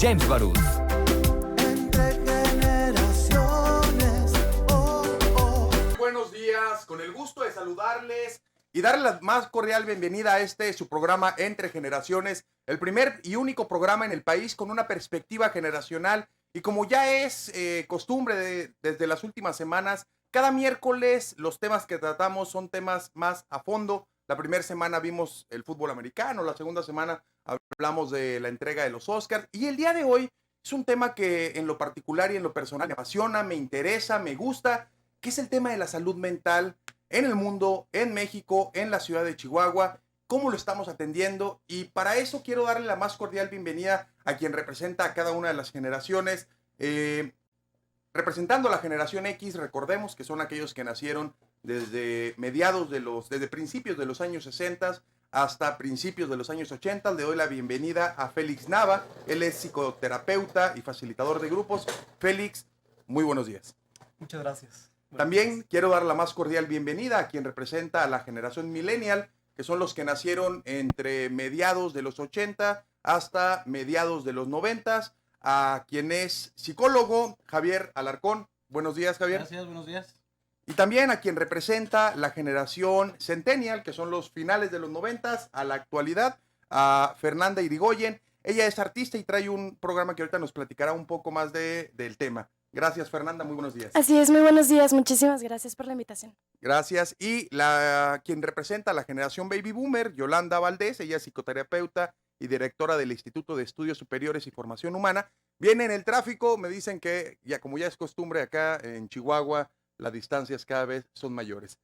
James Barús. Entre generaciones, Buenos días, con el gusto de saludarles y darle la más cordial bienvenida a su programa Entre Generaciones, el primer y único programa en el país con una perspectiva generacional. Y como ya es costumbre desde las últimas semanas, cada miércoles los temas que tratamos son temas más a fondo. La primera semana vimos el fútbol americano, la segunda semana hablamos de la entrega de los Oscars y el día de hoy es un tema que en lo particular y en lo personal me apasiona, me interesa, me gusta, que es el tema de la salud mental en el mundo, en México, en la ciudad de Chihuahua, cómo lo estamos atendiendo. Y para eso quiero darle la más cordial bienvenida a quien representa a cada una de las generaciones. Representando a la generación X, recordemos que son aquellos que nacieron desde principios de los años 60 hasta principios de los años 80. Le doy la bienvenida a Félix Nava. Él es psicoterapeuta y facilitador de grupos. Félix, muy buenos días. Muchas gracias. También quiero dar la más cordial bienvenida a quien representa a la generación millennial, que son los que nacieron entre mediados de los 80 hasta mediados de los 90, a quien es psicólogo, Javier Alarcón. Buenos días, Javier. Gracias, buenos días. Y también a quien representa la generación centennial, que son los finales de los 90 a la actualidad, a Fernanda Irigoyen. Ella es artista y trae un programa que ahorita nos platicará un poco más del tema. Gracias, Fernanda, muy buenos días. Así es, muy buenos días, muchísimas gracias por la invitación. Gracias. Y quien representa a la generación Baby Boomer, Yolanda Valdés, ella es psicoterapeuta y directora del Instituto de Estudios Superiores y Formación Humana. Viene en el tráfico, me dicen que como ya es costumbre acá en Chihuahua, las distancias cada vez son mayores.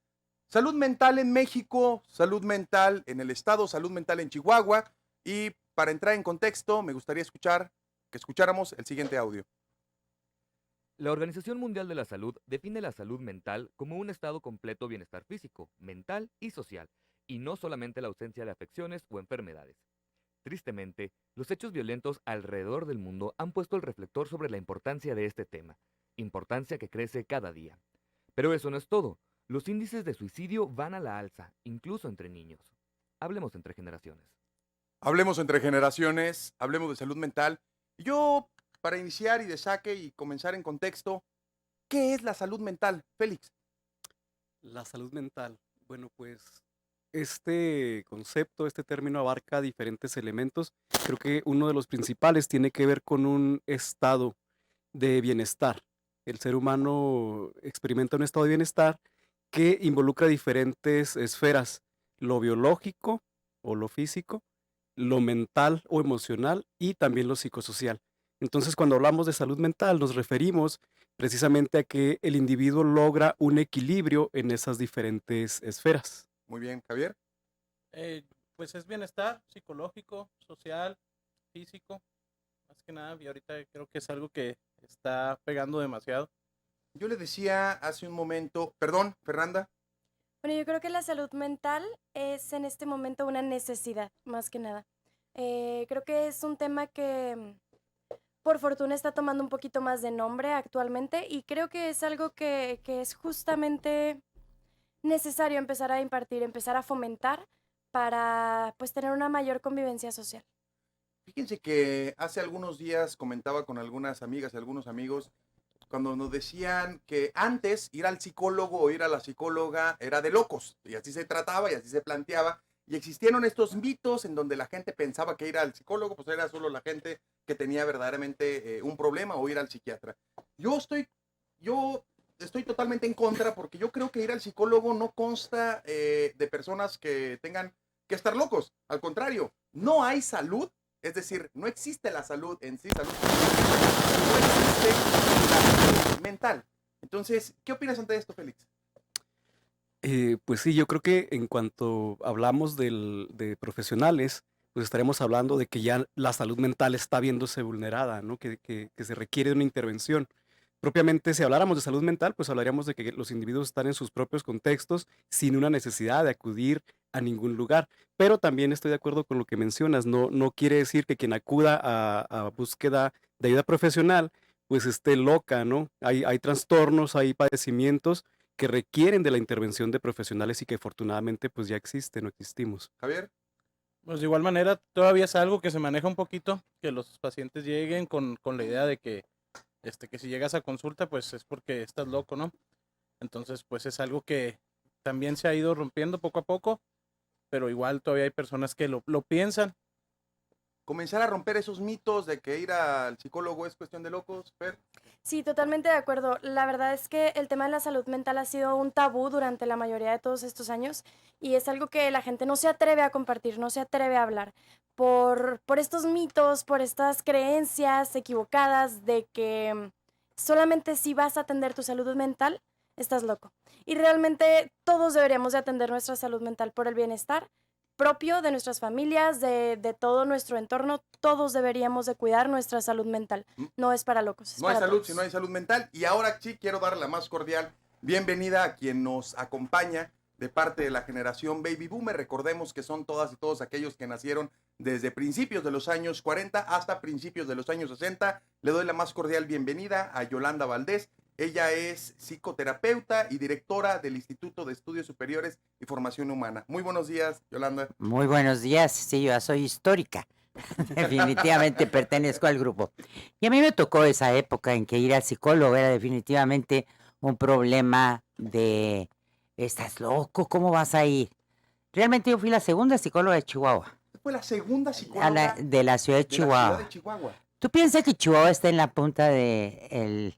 Salud mental en México, salud mental en el estado, salud mental en Chihuahua. Y para entrar en contexto, me gustaría que escucháramos el siguiente audio. La Organización Mundial de la Salud define la salud mental como un estado completo de bienestar físico, mental y social, y no solamente la ausencia de afecciones o enfermedades. Tristemente, los hechos violentos alrededor del mundo han puesto el reflector sobre la importancia de este tema, importancia que crece cada día. Pero eso no es todo. Los índices de suicidio van a la alza, incluso entre niños. Hablemos entre generaciones. Hablemos entre generaciones, hablemos de salud mental. Yo, para iniciar y de saque y comenzar en contexto, ¿qué es la salud mental, Félix? La salud mental. Bueno, pues este concepto, este término abarca diferentes elementos. Creo que uno de los principales tiene que ver con un estado de bienestar. El ser humano experimenta un estado de bienestar que involucra diferentes esferas, lo biológico o lo físico, lo mental o emocional y también lo psicosocial. Entonces, cuando hablamos de salud mental, nos referimos precisamente a que el individuo logra un equilibrio en esas diferentes esferas. Muy bien, Javier. Pues es bienestar psicológico, social, físico, más que nada, y ahorita creo que es algo que está pegando demasiado. Yo le decía hace un momento, perdón, Fernanda. Bueno, yo creo que la salud mental es en este momento una necesidad, más que nada. Creo que es un tema que por fortuna está tomando un poquito más de nombre actualmente y creo que es algo que es justamente necesario empezar a impartir, empezar a fomentar para pues tener una mayor convivencia social. Fíjense que hace algunos días comentaba con algunas amigas y algunos amigos cuando nos decían que antes ir al psicólogo o ir a la psicóloga era de locos, y así se trataba y así se planteaba, y existieron estos mitos en donde la gente pensaba que ir al psicólogo pues era solo la gente que tenía verdaderamente un problema, o ir al psiquiatra. Yo estoy totalmente en contra, porque yo creo que ir al psicólogo no consta de personas que tengan que estar locos. Al contrario, no hay salud. Es decir, no existe la salud en sí, salud, no existe la salud mental. Entonces, ¿qué opinas ante esto, Félix? Pues sí, yo creo que en cuanto hablamos de profesionales, pues estaremos hablando de que ya la salud mental está viéndose vulnerada, ¿no? Que se requiere de una intervención. Propiamente, si habláramos de salud mental, pues hablaríamos de que los individuos están en sus propios contextos sin una necesidad de acudir a ningún lugar. Pero también estoy de acuerdo con lo que mencionas, no quiere decir que quien acuda a búsqueda de ayuda profesional, pues esté loca, ¿no? Hay trastornos, hay padecimientos que requieren de la intervención de profesionales y que afortunadamente pues ya existen o existimos. Javier. Pues de igual manera, todavía es algo que se maneja un poquito, que los pacientes lleguen con la idea de que si llegas a consulta, pues es porque estás loco, ¿no? Entonces, pues es algo que también se ha ido rompiendo poco a poco, pero igual todavía hay personas que lo piensan. Comenzar a romper esos mitos de que ir al psicólogo es cuestión de locos, Fer. Sí, totalmente de acuerdo. La verdad es que el tema de la salud mental ha sido un tabú durante la mayoría de todos estos años y es algo que la gente no se atreve a compartir, no se atreve a hablar por estos mitos, por estas creencias equivocadas de que solamente si vas a atender tu salud mental, estás loco. Y realmente todos deberíamos de atender nuestra salud mental por el bienestar propio de nuestras familias, de todo nuestro entorno. Todos deberíamos de cuidar nuestra salud mental. No es para locos, es No hay para salud todos. si no hay salud mental. Y ahora sí quiero dar la más cordial bienvenida a quien nos acompaña de parte de la generación Baby Boomer. Recordemos que son todas y todos aquellos que nacieron desde principios de los años 40 hasta principios de los años 60. Le doy la más cordial bienvenida a Yolanda Valdés. Ella es psicoterapeuta y directora del Instituto de Estudios Superiores y Formación Humana. Muy buenos días, Yolanda. Muy buenos días, sí, yo soy histórica, definitivamente pertenezco al grupo. Y a mí me tocó esa época en que ir al psicólogo era definitivamente un problema de, ¿estás loco? ¿Cómo vas a ir? Realmente yo fui la segunda psicóloga de Chihuahua, Fue la segunda psicóloga de la ciudad de de la ciudad Chihuahua. de Chihuahua. ¿Tú piensas que Chihuahua está en la punta de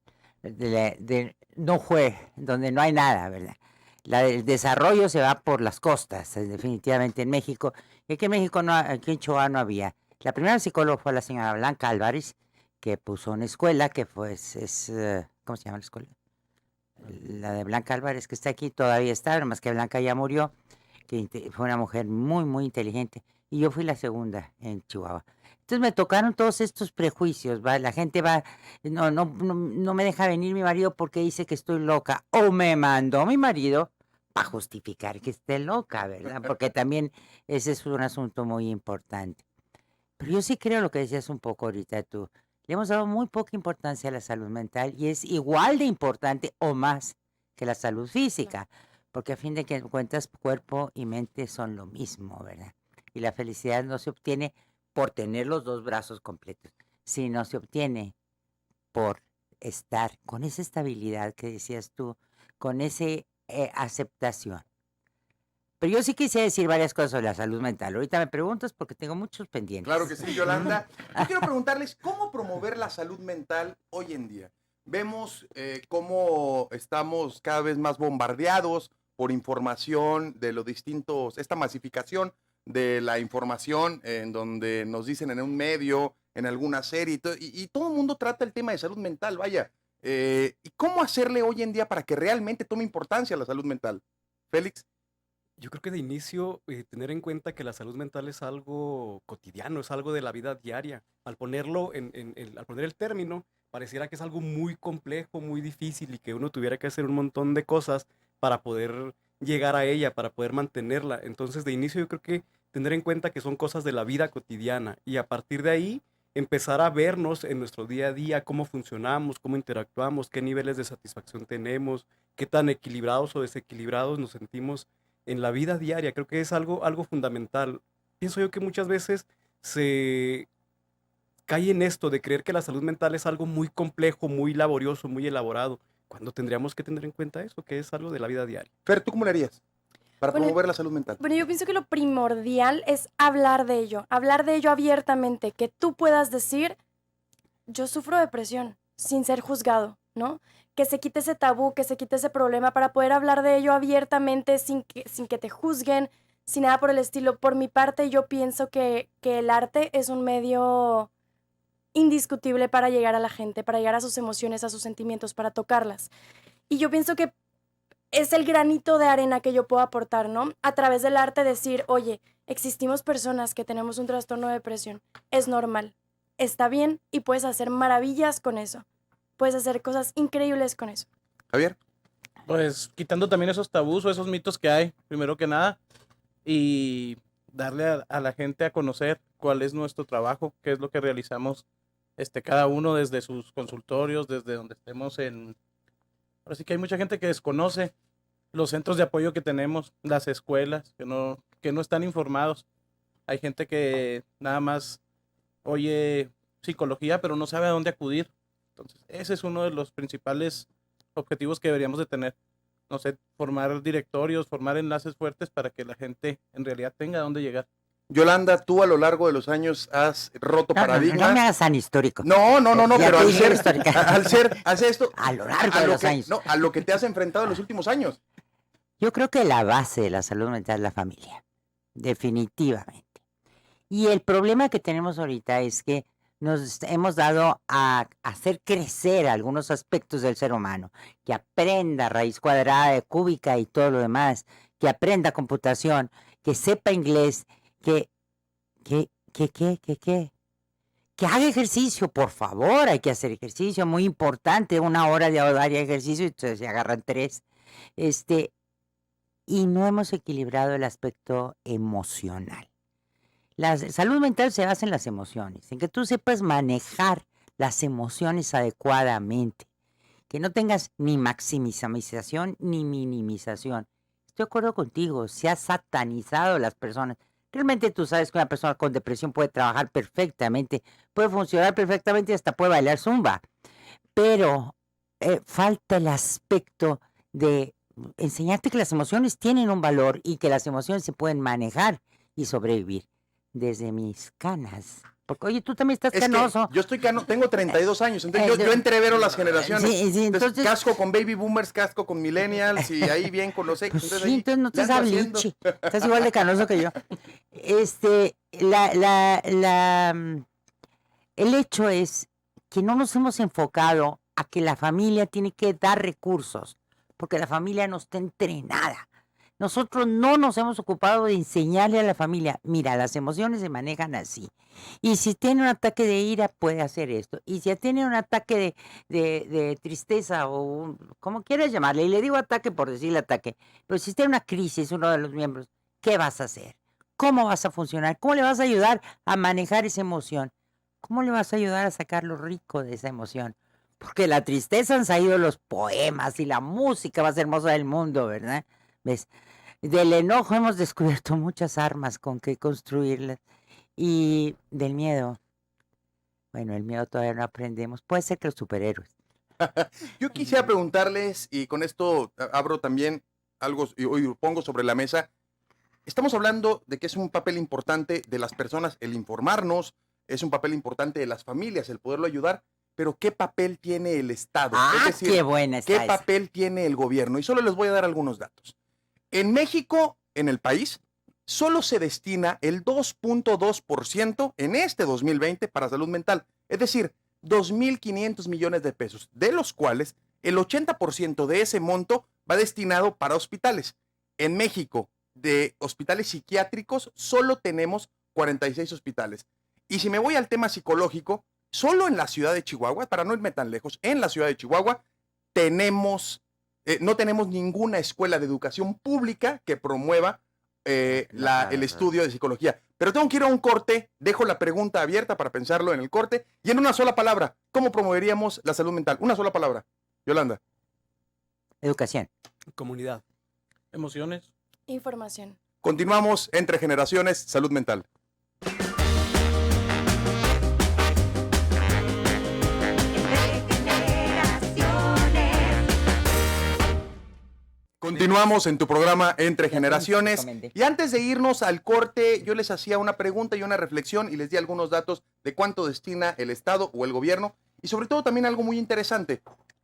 nowhere, donde no hay nada, ¿verdad? El desarrollo se va por las costas, definitivamente en México. Y aquí en México, aquí en Chihuahua no había. La primera psicóloga fue la señora Blanca Álvarez, que puso una escuela, que ¿cómo se llama la escuela? La de Blanca Álvarez, que está aquí, todavía está, nomás que Blanca ya murió, que fue una mujer muy, muy inteligente. Y yo fui la segunda en Chihuahua. Entonces me tocaron todos estos prejuicios, ¿va? La gente va, no me deja venir mi marido porque dice que estoy loca. O me mandó mi marido para justificar que esté loca, ¿verdad? Porque también ese es un asunto muy importante. Pero yo sí creo lo que decías un poco ahorita tú. Le hemos dado muy poca importancia a la salud mental y es igual de importante o más que la salud física, porque a fin de cuentas cuerpo y mente son lo mismo, ¿verdad? Y la felicidad no se obtiene por tener los dos brazos completos, sino se obtiene por estar con esa estabilidad que decías tú, con esa aceptación. Pero yo sí quise decir varias cosas sobre la salud mental. Ahorita me preguntas porque tengo muchos pendientes. Claro que sí, Yolanda. Yo quiero preguntarles cómo promover la salud mental hoy en día. Vemos cómo estamos cada vez más bombardeados por información de los distintos, esta masificación de la información en donde nos dicen en un medio, en alguna serie, y todo el mundo trata el tema de salud mental, vaya. ¿Y cómo hacerle hoy en día para que realmente tome importancia la salud mental? Félix. Yo creo que de inicio tener en cuenta que la salud mental es algo cotidiano, es algo de la vida diaria. Al ponerlo al poner el término, pareciera que es algo muy complejo, muy difícil y que uno tuviera que hacer un montón de cosas para poder llegar a ella, para poder mantenerla. Entonces, de inicio yo creo que tener en cuenta que son cosas de la vida cotidiana y a partir de ahí empezar a vernos en nuestro día a día, cómo funcionamos, cómo interactuamos, qué niveles de satisfacción tenemos, qué tan equilibrados o desequilibrados nos sentimos en la vida diaria. Creo que es algo fundamental. Pienso yo que muchas veces se cae en esto de creer que la salud mental es algo muy complejo, muy laborioso, muy elaborado, cuando tendríamos que tener en cuenta eso, que es algo de la vida diaria. Fer, ¿tú cómo le harías para Bueno, promover la salud mental? Bueno, yo pienso que lo primordial es hablar de ello abiertamente, que tú puedas decir, yo sufro depresión, sin ser juzgado, ¿no? Que se quite ese tabú, que se quite ese problema para poder hablar de ello abiertamente sin que te juzguen, sin nada por el estilo. Por mi parte, yo pienso que el arte es un medio indiscutible para llegar a la gente, para llegar a sus emociones, a sus sentimientos, para tocarlas. Y yo pienso que es el granito de arena que yo puedo aportar, ¿no? A través del arte decir, oye, existimos personas que tenemos un trastorno de depresión, es normal, está bien y puedes hacer maravillas con eso. Puedes hacer cosas increíbles con eso. Javier. Pues quitando también esos tabús o esos mitos que hay, primero que nada, y darle a la gente a conocer cuál es nuestro trabajo, qué es lo que realizamos cada uno desde sus consultorios, desde donde estemos en... Ahora sí que hay mucha gente que desconoce los centros de apoyo que tenemos, las escuelas, que no están informados. Hay gente que nada más oye psicología, pero no sabe a dónde acudir. Entonces, ese es uno de los principales objetivos que deberíamos de tener. No sé, formar directorios, formar enlaces fuertes para que la gente en realidad tenga a dónde llegar. Yolanda, tú a lo largo de los años has roto No, no, no, no me paradigmas. hagas tan histórico. No, Ya pero te al dije ser, histórica. hace esto, A lo largo de los años. a lo que te has enfrentado en los últimos años. Yo creo que la base de la salud mental es la familia, definitivamente. Y el problema que tenemos ahorita es que nos hemos dado a hacer crecer algunos aspectos del ser humano, que aprenda raíz cuadrada, cúbica y todo lo demás, que aprenda computación, que sepa inglés, que haga ejercicio, por favor, hay que hacer ejercicio, muy importante, 1 hora diaria de ejercicio y se agarran 3. Y no hemos equilibrado el aspecto emocional. La salud mental se basa en las emociones, en que tú sepas manejar las emociones adecuadamente, que no tengas ni maximización ni minimización. Estoy de acuerdo contigo, se ha satanizado las personas. Realmente tú sabes que una persona con depresión puede trabajar perfectamente, puede funcionar perfectamente y hasta puede bailar zumba, pero falta el aspecto de enseñarte que las emociones tienen un valor y que las emociones se pueden manejar y sobrevivir. Desde mis canas. Porque, oye, tú también estás Es que canoso. yo estoy tengo 32 años, entonces yo entrevero las generaciones. Sí, entonces, casco con baby boomers, casco con millennials y ahí bien con los X. Pues Entonces, sí, ahí entonces no le te ando sabes haciendo. lichi. Estás igual de canoso que yo. El hecho es que no nos hemos enfocado a que la familia tiene que dar recursos, porque la familia no está entrenada. Nosotros no nos hemos ocupado de enseñarle a la familia, mira, las emociones se manejan así. Y si tiene un ataque de ira, puede hacer esto. Y si tiene un ataque de tristeza o como quieras llamarle, y le digo ataque por decirle ataque, pero si tiene una crisis uno de los miembros, ¿qué vas a hacer? ¿Cómo vas a funcionar? ¿Cómo le vas a ayudar a manejar esa emoción? ¿Cómo le vas a ayudar a sacar lo rico de esa emoción? Porque la tristeza han salido los poemas y la música más hermosa del mundo, ¿verdad? ¿Ves? Del enojo hemos descubierto muchas armas con que construirlas. Y del miedo, bueno, el miedo todavía no aprendemos. Puede ser que los superhéroes. Yo quisiera preguntarles, y con esto abro también algo y hoy pongo sobre la mesa. Estamos hablando de que es un papel importante de las personas el informarnos, es un papel importante de las familias el poderlo ayudar, pero ¿qué papel tiene el Estado? Es decir, qué buena está ¿qué esa. papel tiene el gobierno? Y solo les voy a dar algunos datos. En México, en el país, solo se destina el 2.2% en este 2020 para salud mental, es decir, 2.500 millones de pesos, de los cuales el 80% de ese monto va destinado para hospitales. En México, de hospitales psiquiátricos, solo tenemos 46 hospitales. Y si me voy al tema psicológico, solo en la ciudad de Chihuahua, para no irme tan lejos, en la ciudad de Chihuahua no tenemos ninguna escuela de educación pública que promueva el estudio de psicología. Pero tengo que ir a un corte, dejo la pregunta abierta para pensarlo en el corte, y en una sola palabra, ¿cómo promoveríamos la salud mental? Una sola palabra, Yolanda. Educación. Comunidad. Emociones. Información. Continuamos entre generaciones, salud mental. Continuamos en tu programa Entre Generaciones. Y antes de irnos al corte, yo les hacía una pregunta y una reflexión y les di algunos datos de cuánto destina el Estado o el gobierno. Y sobre todo también algo muy interesante.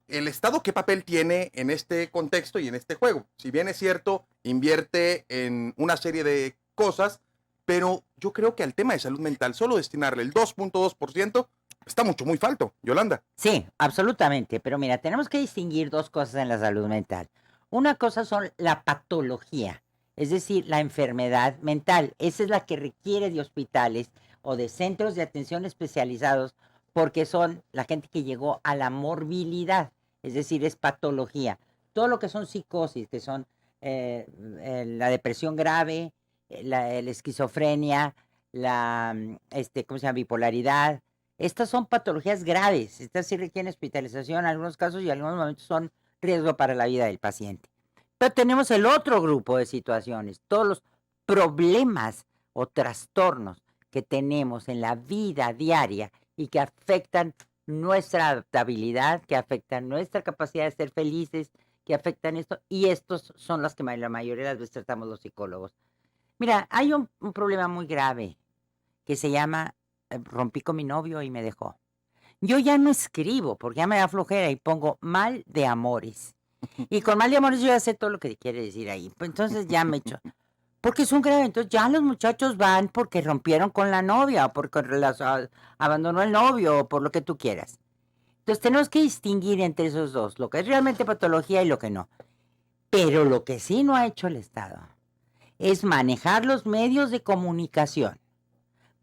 ¿El Estado qué papel tiene en este contexto y en este juego? Si bien es cierto, invierte en una serie de cosas, pero yo creo que al tema de salud mental, solo destinarle el 2.2% está muy falto, Yolanda. Sí, absolutamente. Pero mira, tenemos que distinguir dos cosas en la salud mental. Una cosa son la patología, es decir, la enfermedad mental. Esa es la que requiere de hospitales o de centros de atención especializados porque son la gente que llegó a la morbilidad, es decir, es patología. Todo lo que son psicosis, que son la depresión grave, la esquizofrenia, ¿cómo se llama? Bipolaridad. Estas son patologías graves. Estas sí requieren hospitalización en algunos casos y en algunos momentos son riesgo para la vida del paciente. Pero tenemos el otro grupo de situaciones, todos los problemas o trastornos que tenemos en la vida diaria y que afectan nuestra adaptabilidad, que afectan nuestra capacidad de ser felices, que afectan esto, y estos son los que la mayoría de las veces tratamos los psicólogos. Mira, hay un problema muy grave que se llama rompí con mi novio y me dejó. Yo ya no escribo porque ya me da flojera y pongo mal de amores. Y con mal de amores yo ya sé todo lo que quiere decir ahí. Pues entonces ya me echo. Porque es un grave. Entonces ya los muchachos van porque rompieron con la novia o porque abandonó el novio o por lo que tú quieras. Entonces tenemos que distinguir entre esos dos, lo que es realmente patología y lo que no. Pero lo que sí no ha hecho el Estado es manejar los medios de comunicación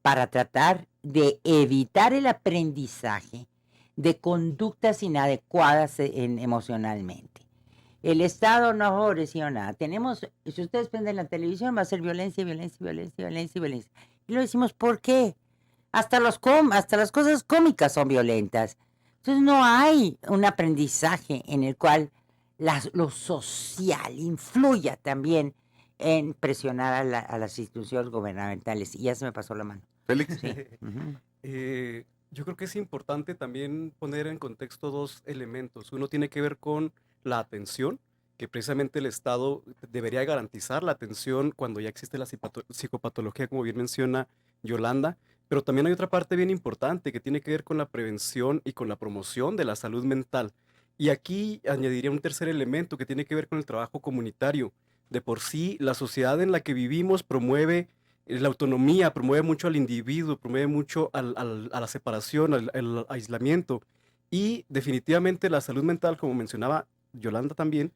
para tratar de evitar el aprendizaje de conductas inadecuadas emocionalmente. El Estado no ha favorecido nada. Tenemos, si ustedes prenden la televisión, va a ser violencia, violencia, violencia, violencia, violencia. Y lo decimos, ¿por qué? Hasta las cosas cómicas son violentas. Entonces no hay un aprendizaje en el cual lo social influya también en presionar a las instituciones gubernamentales. Y ya se me pasó la mano. Félix. Sí. Ujú. Yo creo que es importante también poner en contexto dos elementos. Uno tiene que ver con la atención, que precisamente el Estado debería garantizar la atención cuando ya existe la psicopatología, como bien menciona Yolanda, pero también hay otra parte bien importante que tiene que ver con la prevención y con la promoción de la salud mental. Y aquí añadiría un tercer elemento que tiene que ver con el trabajo comunitario. De por sí, la sociedad en la que vivimos promueve la autonomía, promueve mucho al individuo, promueve mucho a la separación, al aislamiento. Y definitivamente la salud mental, como mencionaba Yolanda también,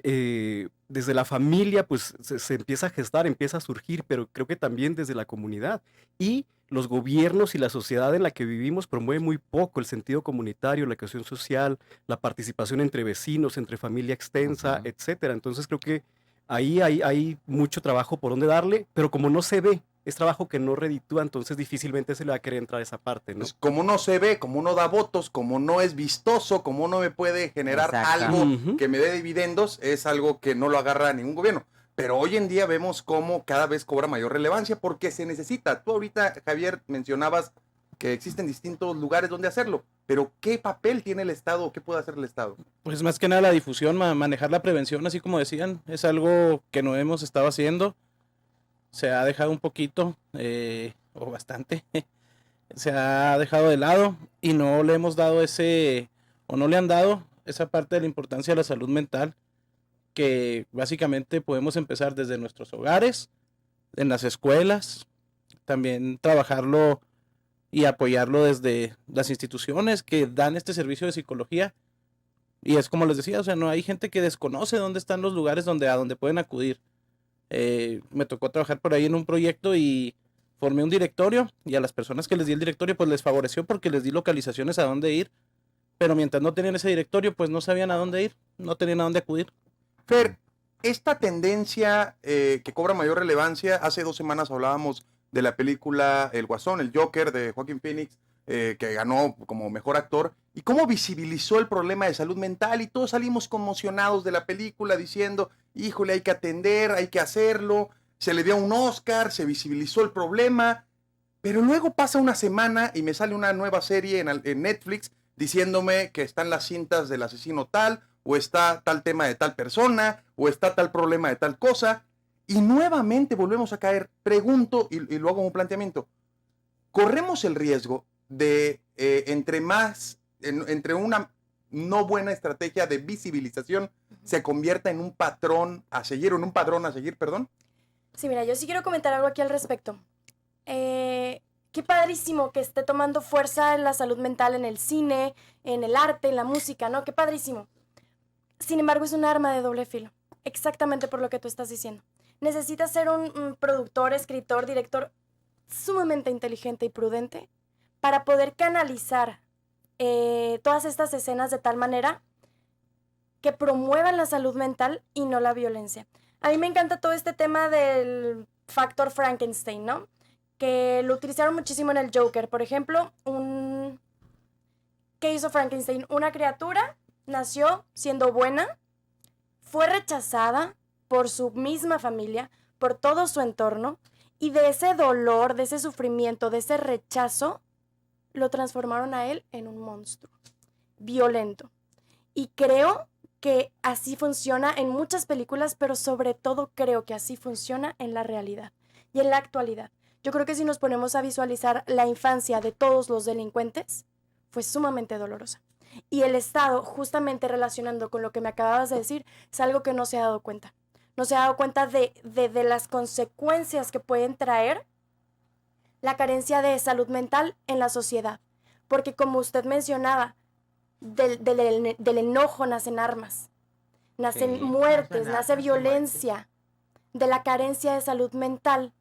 desde la familia pues se empieza a gestar, empieza a surgir, pero creo que también desde la comunidad. Y los gobiernos y la sociedad en la que vivimos promueven muy poco el sentido comunitario, la cohesión social, la participación entre vecinos, entre familia extensa, etcétera. Entonces creo que ahí hay mucho trabajo por donde darle, pero como no se ve, es trabajo que no reditúa, entonces difícilmente se le va a querer entrar a esa parte, ¿no? Pues como no se ve, como no da votos, como no es vistoso, como no me puede generar Exacto. algo Ujú. que me dé dividendos, es algo que no lo agarra ningún gobierno. Pero hoy en día vemos cómo cada vez cobra mayor relevancia porque se necesita. Tú ahorita, Javier, mencionabas que existen distintos lugares donde hacerlo, pero ¿qué papel tiene el Estado? ¿Qué puede hacer el Estado? Pues más que nada la difusión, manejar la prevención, así como decían, es algo que no hemos estado haciendo. Se ha dejado un poquito, o bastante, se ha dejado de lado y no le hemos dado o no le han dado esa parte de la importancia de la salud mental, que básicamente podemos empezar desde nuestros hogares, en las escuelas, también trabajarlo y apoyarlo desde las instituciones que dan este servicio de psicología. Y es como les decía, o sea, no hay gente que desconoce dónde están los lugares a donde pueden acudir. Me tocó trabajar por ahí en un proyecto y formé un directorio, y a las personas que les di el directorio pues les favoreció porque les di localizaciones a dónde ir, pero mientras no tenían ese directorio pues no sabían a dónde ir, no tenían a dónde acudir. Fer, esta tendencia que cobra mayor relevancia, hace 2 semanas hablábamos de la película El Guasón, el Joker de Joaquín Phoenix, que ganó como mejor actor, y cómo visibilizó el problema de salud mental, y todos salimos conmocionados de la película diciendo, híjole, hay que atender, hay que hacerlo, se le dio un Oscar, se visibilizó el problema, pero luego pasa una semana y me sale una nueva serie en Netflix diciéndome que están las cintas del asesino tal, o está tal tema de tal persona, o está tal problema de tal cosa, y nuevamente volvemos a caer. Pregunto, y lo hago como planteamiento, corremos el riesgo de, entre una no buena estrategia de visibilización, se convierta en un patrón a seguir, o en un padrón a seguir, perdón. Sí, mira, yo sí quiero comentar algo aquí al respecto. Qué padrísimo que esté tomando fuerza en la salud mental, en el cine, en el arte, en la música, ¿no? Qué padrísimo. Sin embargo, es un arma de doble filo, exactamente por lo que tú estás diciendo. Necesitas ser un productor, escritor, director sumamente inteligente y prudente para poder canalizar todas estas escenas de tal manera que promuevan la salud mental y no la violencia. A mí me encanta todo este tema del factor Frankenstein, ¿no? Que lo utilizaron muchísimo en el Joker. Por ejemplo, ¿qué hizo Frankenstein? Una criatura nació siendo buena, fue rechazada por su misma familia, por todo su entorno, Y de ese dolor, de ese sufrimiento, de ese rechazo, lo transformaron a él en un monstruo violento. Y creo que así funciona en muchas películas, pero sobre todo creo que así funciona en la realidad y en la actualidad. Yo creo que si nos ponemos a visualizar la infancia de todos los delincuentes, fue sumamente dolorosa. Y el Estado, justamente relacionando con lo que me acababas de decir, es algo que no se ha dado cuenta. No se ha dado cuenta de las consecuencias que pueden traer la carencia de salud mental en la sociedad. Porque como usted mencionaba, del enojo nacen armas, nacen Sí, muertes, nacen nace armas y violencia. De la carencia de salud mental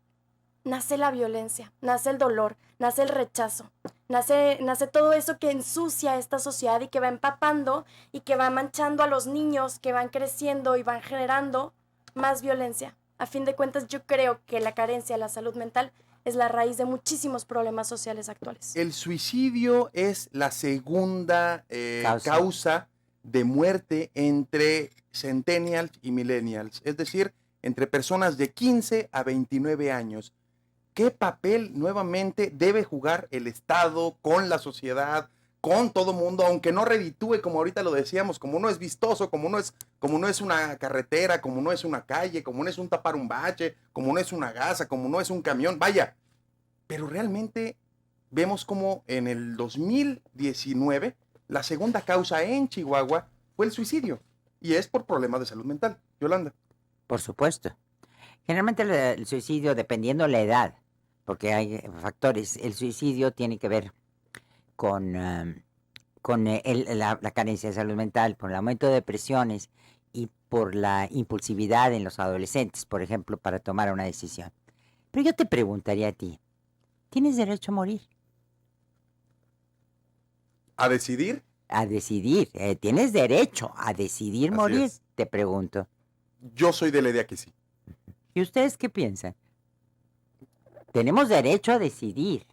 nace la violencia, nace el dolor, nace el rechazo, nace todo eso que ensucia esta sociedad y que va empapando y que va manchando a los niños que van creciendo y van generando más violencia. A fin de cuentas, yo creo que la carencia de la salud mental es la raíz de muchísimos problemas sociales actuales. El suicidio es la segunda causa de muerte entre centennials y millennials, es decir, entre personas de 15 a 29 años. ¿Qué papel nuevamente debe jugar el Estado con la sociedad, con todo mundo, aunque no reditúe, como ahorita lo decíamos, como no es vistoso, como no es una carretera, como no es una calle, como no es un tapar un bache, como no es una gasa, como no es un camión, vaya? Pero realmente vemos como en el 2019 la segunda causa en Chihuahua fue el suicidio, y es por problemas de salud mental. Yolanda. Por supuesto. Generalmente el suicidio, dependiendo la edad, porque hay factores, el suicidio tiene que ver con la carencia de salud mental, por el aumento de depresiones y por la impulsividad en los adolescentes, por ejemplo, para tomar una decisión. Pero yo te preguntaría a ti, ¿tienes derecho a morir? ¿A decidir? A decidir. ¿Tienes derecho a decidir Así morir? es. Te pregunto. Yo soy de la idea que sí. ¿Y ustedes qué piensan? Tenemos derecho a decidir.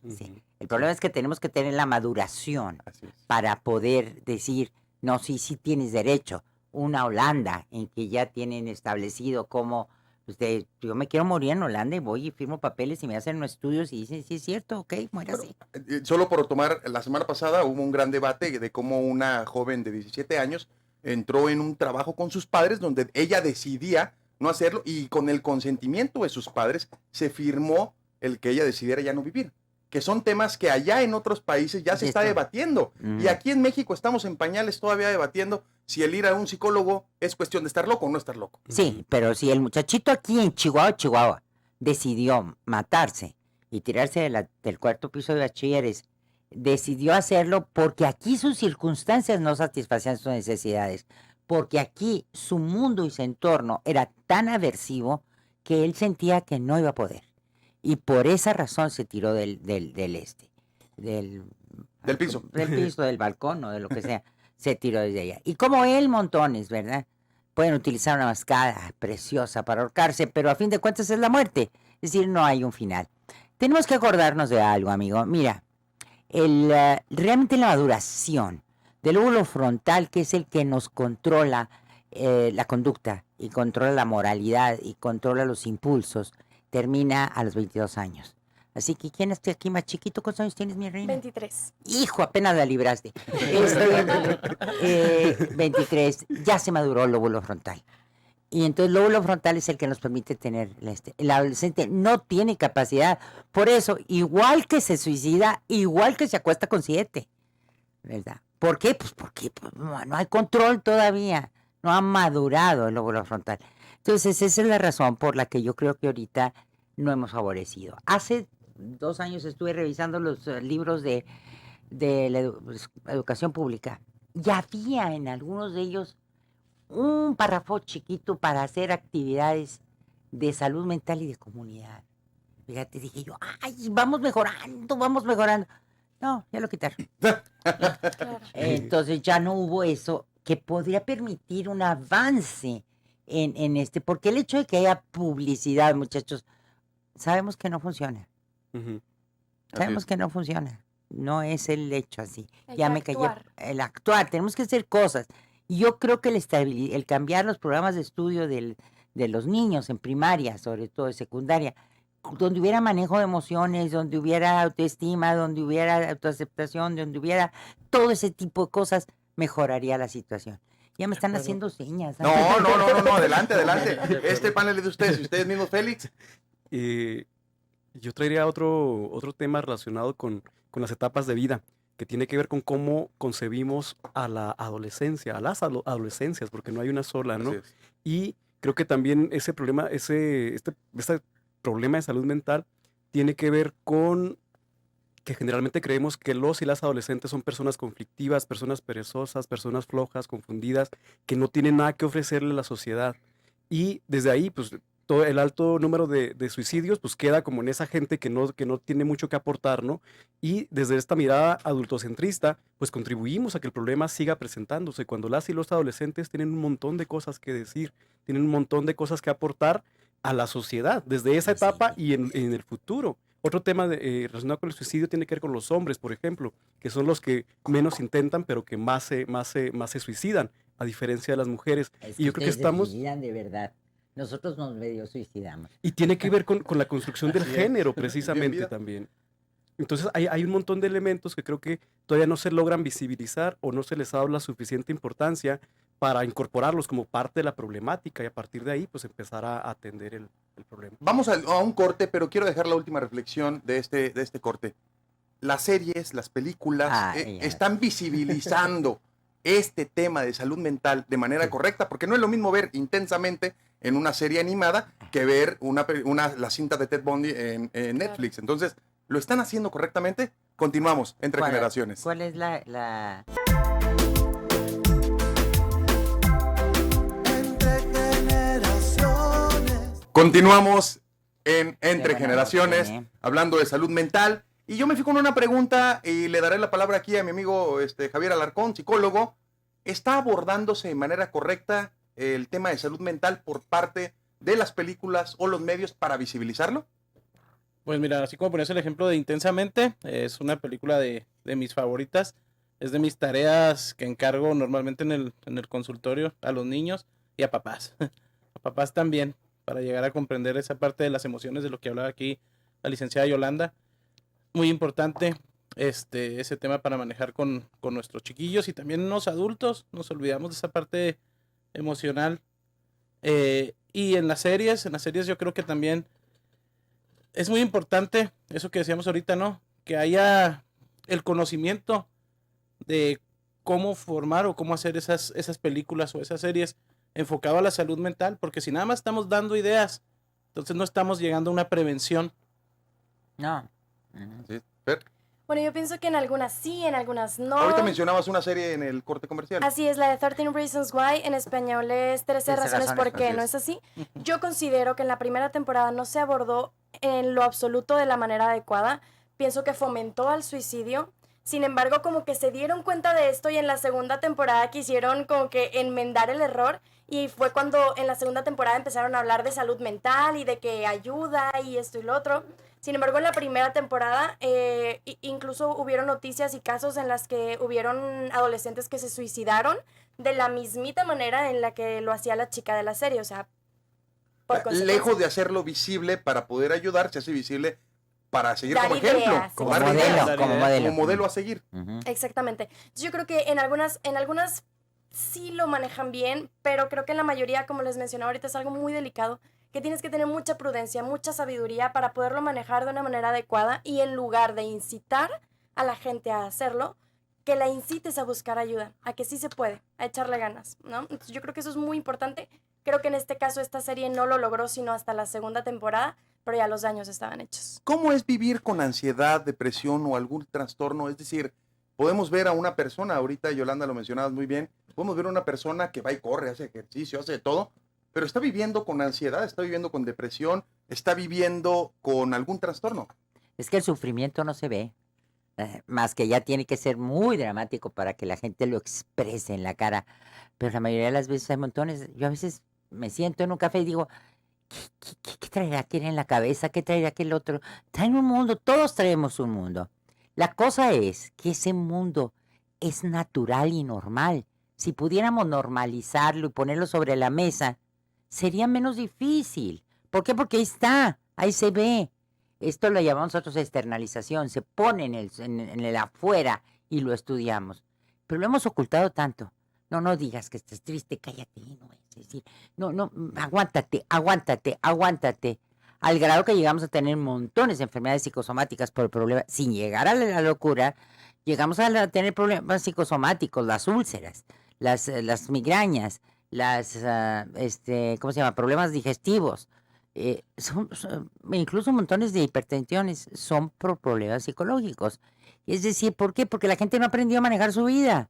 Sí. El problema es que tenemos que tener la maduración Así es. para poder decir, no, sí tienes derecho. Una Holanda en que ya tienen establecido cómo, yo me quiero morir en Holanda y voy y firmo papeles y me hacen unos estudios y dicen, sí es cierto, ok, muera así. Solo por tomar, la semana pasada hubo un gran debate de cómo una joven de 17 años entró en un trabajo con sus padres donde ella decidía no hacerlo y con el consentimiento de sus padres se firmó el que ella decidiera ya no vivir. Que son temas que allá en otros países ya se está debatiendo. Y aquí en México estamos en pañales todavía debatiendo si el ir a un psicólogo es cuestión de estar loco o no estar loco. Sí, pero si el muchachito aquí en Chihuahua, decidió matarse y tirarse del cuarto piso de bachilleres, decidió hacerlo porque aquí sus circunstancias no satisfacían sus necesidades, porque aquí su mundo y su entorno era tan aversivo que él sentía que no iba a poder. Y por esa razón se tiró del piso. Del piso, del balcón o de lo que sea. Se tiró desde allá. Y como él, montones, ¿verdad? Pueden utilizar una mascada preciosa para ahorcarse, pero a fin de cuentas es la muerte. Es decir, no hay un final. Tenemos que acordarnos de algo, amigo. Mira, realmente la maduración del lóbulo frontal, que es el que nos controla la conducta y controla la moralidad y controla los impulsos, termina a los 22 años. Así que, ¿quién está aquí más chiquito? ¿Cuántos años tienes, mi reina? 23. Hijo, apenas la libraste. 23, ya se maduró el lóbulo frontal. Y entonces el lóbulo frontal es el que nos permite tener el adolescente no tiene capacidad. Por eso, igual que se suicida, igual que se acuesta con 7. ¿Verdad? ¿Por qué? Pues porque no hay control todavía. No ha madurado el lóbulo frontal. Entonces, esa es la razón por la que yo creo que ahorita no hemos favorecido. Hace 2 años estuve revisando los libros de la educación pública y había en algunos de ellos un párrafo chiquito para hacer actividades de salud mental y de comunidad. Fíjate, dije yo, ay, vamos mejorando. No, ya lo quitaron. Claro. Entonces ya no hubo eso que podría permitir un avance en porque el hecho de que haya publicidad, muchachos, sabemos que no funciona. Sabemos que no funciona. No es el hecho así. Hay Ya que me callé. actuar. El actuar, tenemos que hacer cosas. Y yo creo que el cambiar los programas de estudio de los niños en primaria, sobre todo en secundaria, donde hubiera manejo de emociones, donde hubiera autoestima, donde hubiera autoaceptación, donde hubiera todo ese tipo de cosas, mejoraría la situación. Ya me están haciendo señas. No, adelante. Este panel es de ustedes, y ustedes mismos, Félix. Yo traería otro tema relacionado con las etapas de vida, que tiene que ver con cómo concebimos a la adolescencia, a las adolescencias, porque no hay una sola, ¿no? Así es. Y creo que también ese problema, este problema de salud mental tiene que ver con que generalmente creemos que los y las adolescentes son personas conflictivas, personas perezosas, personas flojas, confundidas, que no tienen nada que ofrecerle a la sociedad. Y desde ahí, pues, todo el alto número de suicidios, pues queda como en esa gente que no tiene mucho que aportar, ¿no? Y desde esta mirada adultocentrista, pues contribuimos a que el problema siga presentándose. Cuando las y los adolescentes tienen un montón de cosas que decir, tienen un montón de cosas que aportar a la sociedad, desde esa etapa y en el futuro. Otro tema relacionado con el suicidio tiene que ver con los hombres, por ejemplo, que son los que menos intentan, pero que más se suicidan, a diferencia de las mujeres. Es Y yo creo que ustedes se estamos... suicidan de verdad. Nosotros nos medio suicidamos. Y tiene que ver con la construcción del Así es. género, Bien, precisamente, vida. también. Entonces, hay un montón de elementos que creo que todavía no se logran visibilizar o no se les ha dado la suficiente importancia para incorporarlos como parte de la problemática y a partir de ahí, pues, empezar a atender el problema. Vamos a un corte, pero quiero dejar la última reflexión de este corte. Las series, las películas están visibilizando este tema de salud mental de manera correcta, porque no es lo mismo ver intensamente en una serie animada que ver la cinta de Ted Bundy en Netflix. Entonces, ¿lo están haciendo correctamente? Continuamos entre generaciones. ¿Cuál es la... Entre generaciones. Continuamos en Entre buena Generaciones, noche, hablando de salud mental. Y yo me fui con una pregunta y le daré la palabra aquí a mi amigo Javier Alarcón, psicólogo. ¿Está abordándose de manera correcta el tema de salud mental por parte de las películas o los medios para visibilizarlo? Pues mira, así como ponías el ejemplo de Intensamente, es una película de mis favoritas. Es de mis tareas que encargo normalmente en el consultorio a los niños y a papás. A papás también, para llegar a comprender esa parte de las emociones de lo que hablaba aquí la licenciada Yolanda. Muy importante ese tema para manejar con nuestros chiquillos y también los adultos. Nos olvidamos de esa parte emocional. Y en las series yo creo que también es muy importante eso que decíamos ahorita, ¿no? Que haya el conocimiento de cómo formar o cómo hacer esas películas o esas series enfocado a la salud mental, porque si nada más estamos dando ideas, entonces no estamos llegando a una prevención. No. Sí. Fer, Bueno, yo pienso que en algunas sí, en algunas no. ahorita mencionabas una serie en el corte comercial. Así es, la de 13 Reasons Why, en español es 13 razones por qué, así ¿no es. es así? Yo considero que en la primera temporada no se abordó en lo absoluto de la manera adecuada. Pienso que fomentó al suicidio. Sin embargo, como que se dieron cuenta de esto y en la segunda temporada quisieron como que enmendar el error y fue cuando en la segunda temporada empezaron a hablar de salud mental y de que ayuda y esto y lo otro. Sin embargo, en la primera temporada incluso hubieron noticias y casos en las que hubieron adolescentes que se suicidaron de la mismita manera en la que lo hacía la chica de la serie, o sea, por consecuencia. Lejos de hacerlo visible para poder ayudar, se hace visible para seguir Dar como ideas, ejemplo, Como dar modelo, ideas, como modelo. como modelo a seguir. Ujú. Exactamente. Entonces, yo creo que en algunas sí lo manejan bien, pero creo que en la mayoría, como les mencioné ahorita, es algo muy delicado, que tienes que tener mucha prudencia, mucha sabiduría para poderlo manejar de una manera adecuada y en lugar de incitar a la gente a hacerlo, que la incites a buscar ayuda, a que sí se puede, a echarle ganas, ¿no? Entonces, yo creo que eso es muy importante. Creo que en este caso esta serie no lo logró sino hasta la segunda temporada, pero ya los daños estaban hechos. ¿Cómo es vivir con ansiedad, depresión o algún trastorno? Es decir, podemos ver a una persona, ahorita Yolanda lo mencionabas muy bien, podemos ver a una persona que va y corre, hace ejercicio, hace de todo, pero está viviendo con ansiedad, está viviendo con depresión, está viviendo con algún trastorno. Es que el sufrimiento no se ve, más que ya tiene que ser muy dramático para que la gente lo exprese en la cara. Pero la mayoría de las veces hay montones. Yo a veces me siento en un café y digo, ¿qué traerá aquel en la cabeza? ¿Qué traerá aquel otro? Traen un mundo, todos traemos un mundo. La cosa es que ese mundo es natural y normal. Si pudiéramos normalizarlo y ponerlo sobre la mesa, sería menos difícil. ¿Por qué? Porque ahí está. Ahí se ve. Esto lo llamamos nosotros externalización. Se pone en el afuera y lo estudiamos. Pero lo hemos ocultado tanto. No digas que estás triste, cállate. No es decir, no, aguántate. Al grado que llegamos a tener montones de enfermedades psicosomáticas por problemas, sin llegar a la locura, llegamos a tener problemas psicosomáticos, las úlceras, las migrañas, ¿cómo se llama? Problemas digestivos. Incluso montones de hipertensiones son por problemas psicológicos. Es decir, ¿por qué? Porque la gente no aprendió a manejar su vida.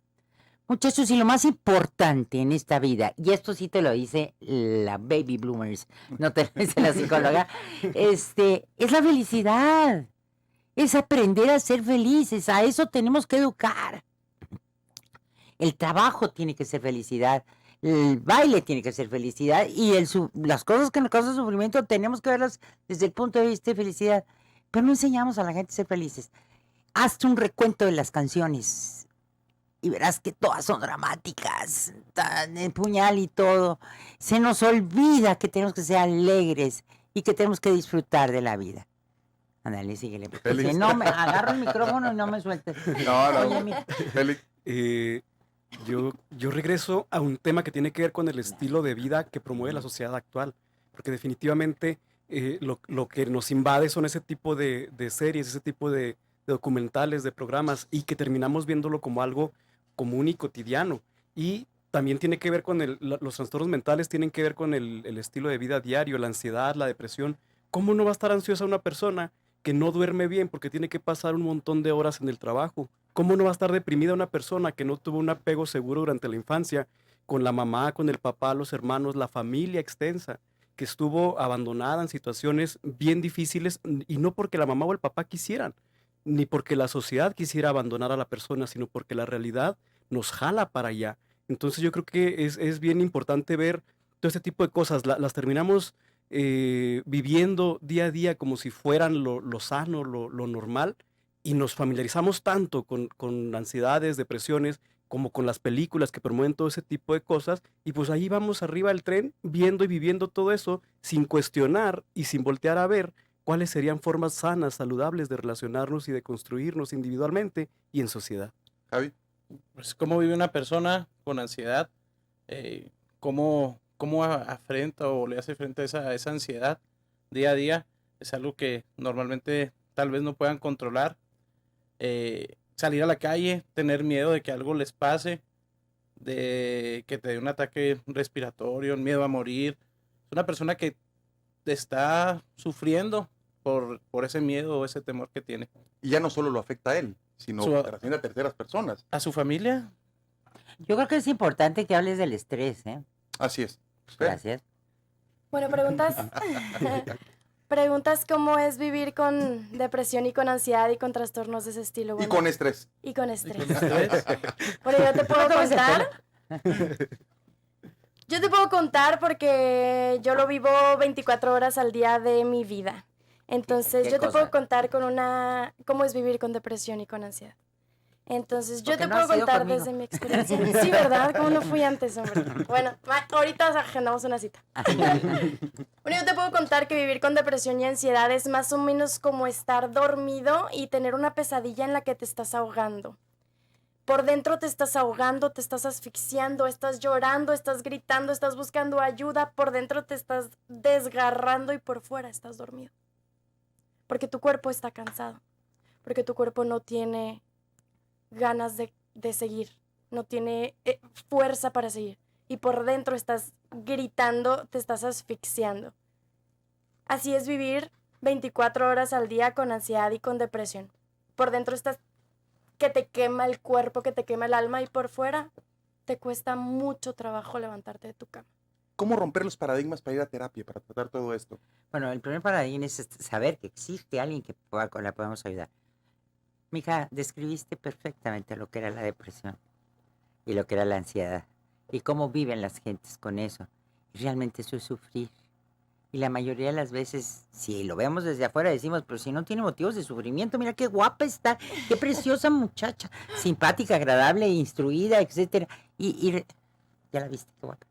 Muchachos, y lo más importante en esta vida, y esto sí te lo dice la baby bloomers, no te lo dice la psicóloga, es la felicidad. Es aprender a ser felices. A eso tenemos que educar. El trabajo tiene que ser felicidad. El baile tiene que ser felicidad. Y las cosas que nos causan sufrimiento tenemos que verlas desde el punto de vista de felicidad. Pero no enseñamos a la gente a ser felices. Hazte un recuento de las canciones y verás que todas son dramáticas, el puñal y todo. Se nos olvida que tenemos que ser alegres y que tenemos que disfrutar de la vida. Ándale, síguele. Si no, me agarro el micrófono y no me sueltes. No. Oye, mira. Félix, Yo regreso a un tema que tiene que ver con el estilo de vida que promueve la sociedad actual, porque definitivamente lo que nos invade son ese tipo de series, ese tipo de documentales, de programas, y que terminamos viéndolo como algo común y cotidiano. Y también tiene que ver con los trastornos mentales, tienen que ver con el estilo de vida diario, la ansiedad, la depresión. ¿Cómo no va a estar ansiosa una persona que no duerme bien porque tiene que pasar un montón de horas en el trabajo? ¿Cómo no va a estar deprimida una persona que no tuvo un apego seguro durante la infancia con la mamá, con el papá, los hermanos, la familia extensa, que estuvo abandonada en situaciones bien difíciles, y no porque la mamá o el papá quisieran, ni porque la sociedad quisiera abandonar a la persona, sino porque la realidad nos jala para allá? Entonces yo creo que es bien importante ver todo este tipo de cosas. Las terminamos viviendo día a día como si fueran lo sano, lo normal, y nos familiarizamos tanto con ansiedades, depresiones, como con las películas que promueven todo ese tipo de cosas, y pues ahí vamos arriba del tren viendo y viviendo todo eso sin cuestionar y sin voltear a ver cuáles serían formas sanas, saludables de relacionarnos y de construirnos individualmente y en sociedad. Javi. Pues cómo vive una persona con ansiedad, cómo afrenta o le hace frente a esa ansiedad día a día, es algo que normalmente tal vez no puedan controlar. Salir a la calle, tener miedo de que algo les pase, de que te dé un ataque respiratorio, miedo a morir. Es una persona que está sufriendo por ese miedo o ese temor que tiene. Y ya no solo lo afecta a él, sino que trasciende a terceras personas. ¿A su familia? Yo creo que es importante que hables del estrés, ¿eh? Así es. Gracias. Bueno, preguntas cómo es vivir con depresión y con ansiedad y con trastornos de ese estilo. Y Bueno, con estrés. y con estrés. Bueno, yo te puedo contar. Yo te puedo contar porque yo lo vivo 24 horas al día de mi vida. Entonces, ¿Qué yo te cosa? puedo contar cómo es vivir con depresión y con ansiedad. Entonces, yo Porque te no puedo has ido contar conmigo. desde mi experiencia. Sí, ¿verdad? ¿Cómo no fui antes, hombre? Bueno, ahorita agendamos una cita. Bueno, yo te puedo contar que vivir con depresión y ansiedad es más o menos como estar dormido y tener una pesadilla en la que te estás ahogando. Por dentro te estás ahogando, te estás asfixiando, estás llorando, estás gritando, estás buscando ayuda. Por dentro te estás desgarrando y por fuera estás dormido. Porque tu cuerpo está cansado. Porque tu cuerpo no tiene ganas de seguir. No tiene fuerza para seguir. Y por dentro estás gritando, te estás asfixiando. Así es vivir 24 horas al día con ansiedad y con depresión. Por dentro estás que te quema el cuerpo, que te quema el alma, y por fuera te cuesta mucho trabajo levantarte de tu cama. ¿Cómo romper los paradigmas para ir a terapia, para tratar todo esto? Bueno, el primer paradigma es saber que existe alguien con la podemos ayudar. Mija, describiste perfectamente lo que era la depresión y lo que era la ansiedad y cómo viven las gentes con eso. Y realmente eso es sufrir. Y la mayoría de las veces, si lo vemos desde afuera, decimos, pero si no tiene motivos de sufrimiento, mira qué guapa está, qué preciosa muchacha, simpática, agradable, instruida, etcétera. Y ya la viste, qué guapa.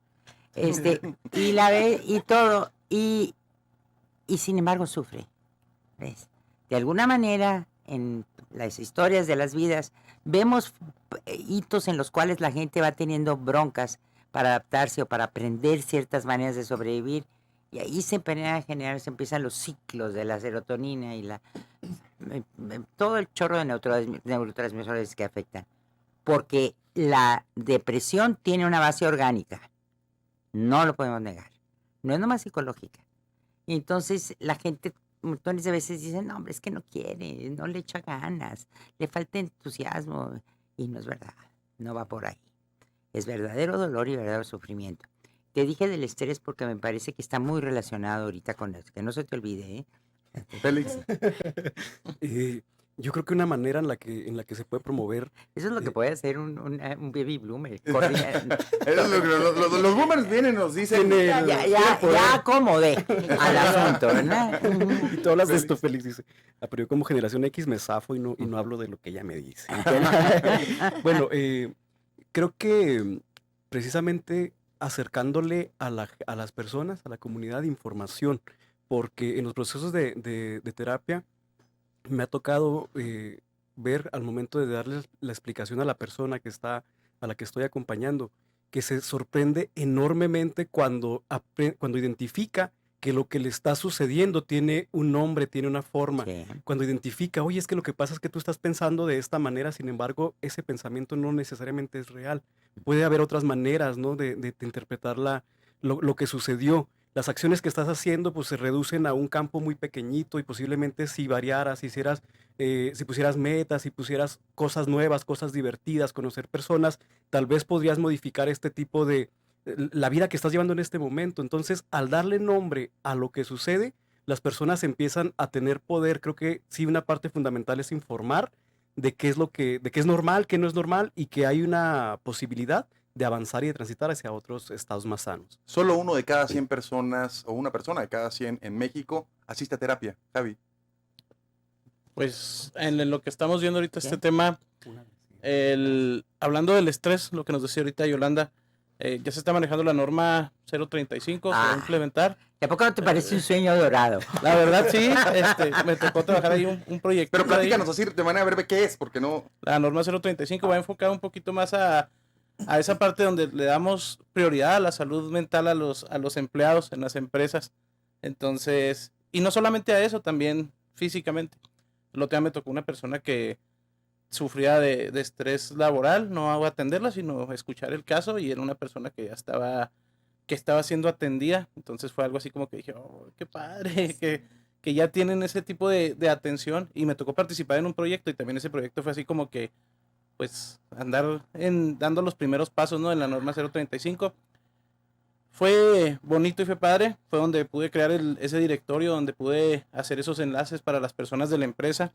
Y la ve y todo. Y y sin embargo sufre. ¿Ves? De alguna manera, en las historias de las vidas, vemos hitos en los cuales la gente va teniendo broncas para adaptarse o para aprender ciertas maneras de sobrevivir, y ahí se empiezan los ciclos de la serotonina y todo el chorro de neurotransmisores que afectan. Porque la depresión tiene una base orgánica, no lo podemos negar, no es nomás psicológica. Y entonces la gente montones de veces dice, no, hombre, es que no quiere, no le echa ganas, le falta entusiasmo, y no es verdad, no va por ahí. Es verdadero dolor y verdadero sufrimiento. Te dije del estrés porque me parece que está muy relacionado ahorita con eso, que no se te olvide, ¿eh? Félix. Yo creo que una manera en la que se puede promover. Eso es lo que puede hacer un baby bloomer. Los boomers vienen y nos dicen... Ya acomodé al asunto, ¿verdad? Y tú hablas de esto, Félix, dice. Pero yo como generación X me zafo y no hablo de lo que ella me dice. Bueno, creo que precisamente acercándole a las personas, a la comunidad, información, porque en los procesos de terapia me ha tocado ver al momento de darles la explicación a la persona a la que estoy acompañando, que se sorprende enormemente cuando identifica que lo que le está sucediendo tiene un nombre, tiene una forma. Sí. Cuando identifica, oye, es que lo que pasa es que tú estás pensando de esta manera, sin embargo, ese pensamiento no necesariamente es real. Puede haber otras maneras, ¿no?, de interpretar lo que sucedió. Las acciones que estás haciendo pues se reducen a un campo muy pequeñito, y posiblemente si variaras, si pusieras metas, si pusieras cosas nuevas, cosas divertidas, conocer personas, tal vez podrías modificar este tipo de la vida que estás llevando en este momento. Entonces, al darle nombre a lo que sucede, las personas empiezan a tener poder. Creo que sí, una parte fundamental es informar de qué es normal, qué no es normal, y que hay una posibilidad de avanzar y de transitar hacia otros estados más sanos. Solo 1 de cada 100 personas, o una persona de cada 100 en México, asiste a terapia. Javi. Pues en lo que estamos viendo ahorita este ¿Qué? tema, hablando del estrés, lo que nos decía ahorita Yolanda, ya se está manejando la norma 035, se va a implementar. ¿De poco no te parece un sueño dorado? La verdad sí, me tocó trabajar ahí un proyecto. Pero platícanos así de manera breve qué es, porque no... La norma 035 va enfocada un poquito más a esa parte donde le damos prioridad a la salud mental a los empleados en las empresas. Entonces, y no solamente a eso, también físicamente. El otro día me tocó una persona que sufría de estrés laboral, no hago atenderla, sino escuchar el caso, y era una persona que ya estaba siendo atendida. Entonces fue algo así como que dije, oh, qué padre, que ya tienen ese tipo de atención, y me tocó participar en un proyecto, y también ese proyecto fue así como que pues andar dando los primeros pasos, ¿no?, en la norma 035. Fue bonito y fue padre, fue donde pude crear ese directorio, donde pude hacer esos enlaces para las personas de la empresa,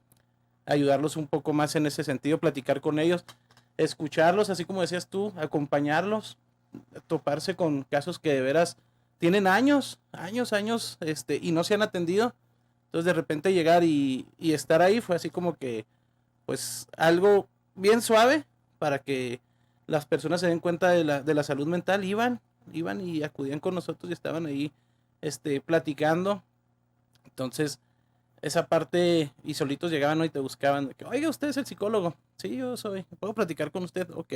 ayudarlos un poco más en ese sentido, platicar con ellos, escucharlos, así como decías tú, acompañarlos, toparse con casos que de veras tienen años, y no se han atendido. Entonces de repente llegar y estar ahí fue así como que, pues algo bien suave para que las personas se den cuenta de la salud mental. Iban y acudían con nosotros y estaban ahí platicando. Entonces esa parte, y solitos llegaban, ¿no?, y te buscaban, que, oiga, usted es el psicólogo. Sí, yo soy, ¿puedo platicar con usted? Ok.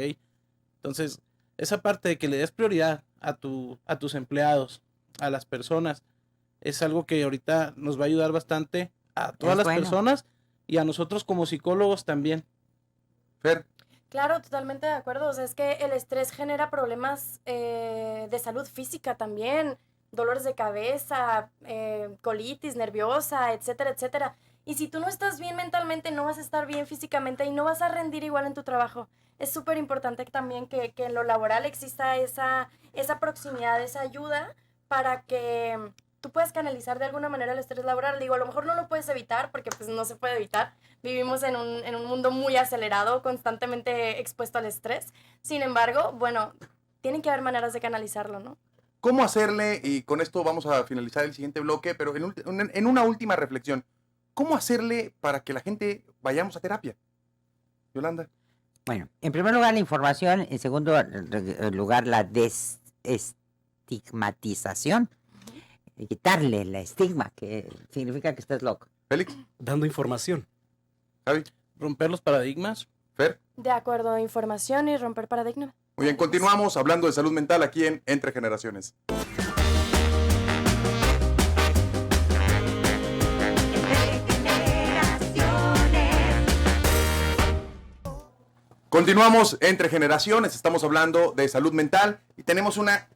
Entonces esa parte de que le des prioridad a tus empleados, a las personas, es algo que ahorita nos va a ayudar bastante a todas las personas, y a nosotros como psicólogos también. Fer. Claro, totalmente de acuerdo. O sea, es que el estrés genera problemas de salud física también, dolores de cabeza, colitis nerviosa, etcétera, etcétera. Y si tú no estás bien mentalmente, no vas a estar bien físicamente y no vas a rendir igual en tu trabajo. Es súper importante también que en lo laboral exista esa proximidad, esa ayuda para que tú puedas canalizar de alguna manera el estrés laboral. Digo, a lo mejor no lo puedes evitar porque pues no se puede evitar. Vivimos en un mundo muy acelerado, constantemente expuesto al estrés. Sin embargo, bueno, tienen que haber maneras de canalizarlo, ¿no? ¿Cómo hacerle, y con esto vamos a finalizar el siguiente bloque, pero en una última reflexión, ¿cómo hacerle para que la gente vayamos a terapia? Yolanda. Bueno, en primer lugar la información, en segundo lugar la desestigmatización. quitarle la estigma que significa que estás loco. Félix, Dando información. Javi, Romper los paradigmas. Fer. De acuerdo, información y romper paradigma. Muy bien, continuamos hablando de salud mental aquí en Entre Generaciones. Continuamos Entre Generaciones, estamos hablando de salud mental y tenemos una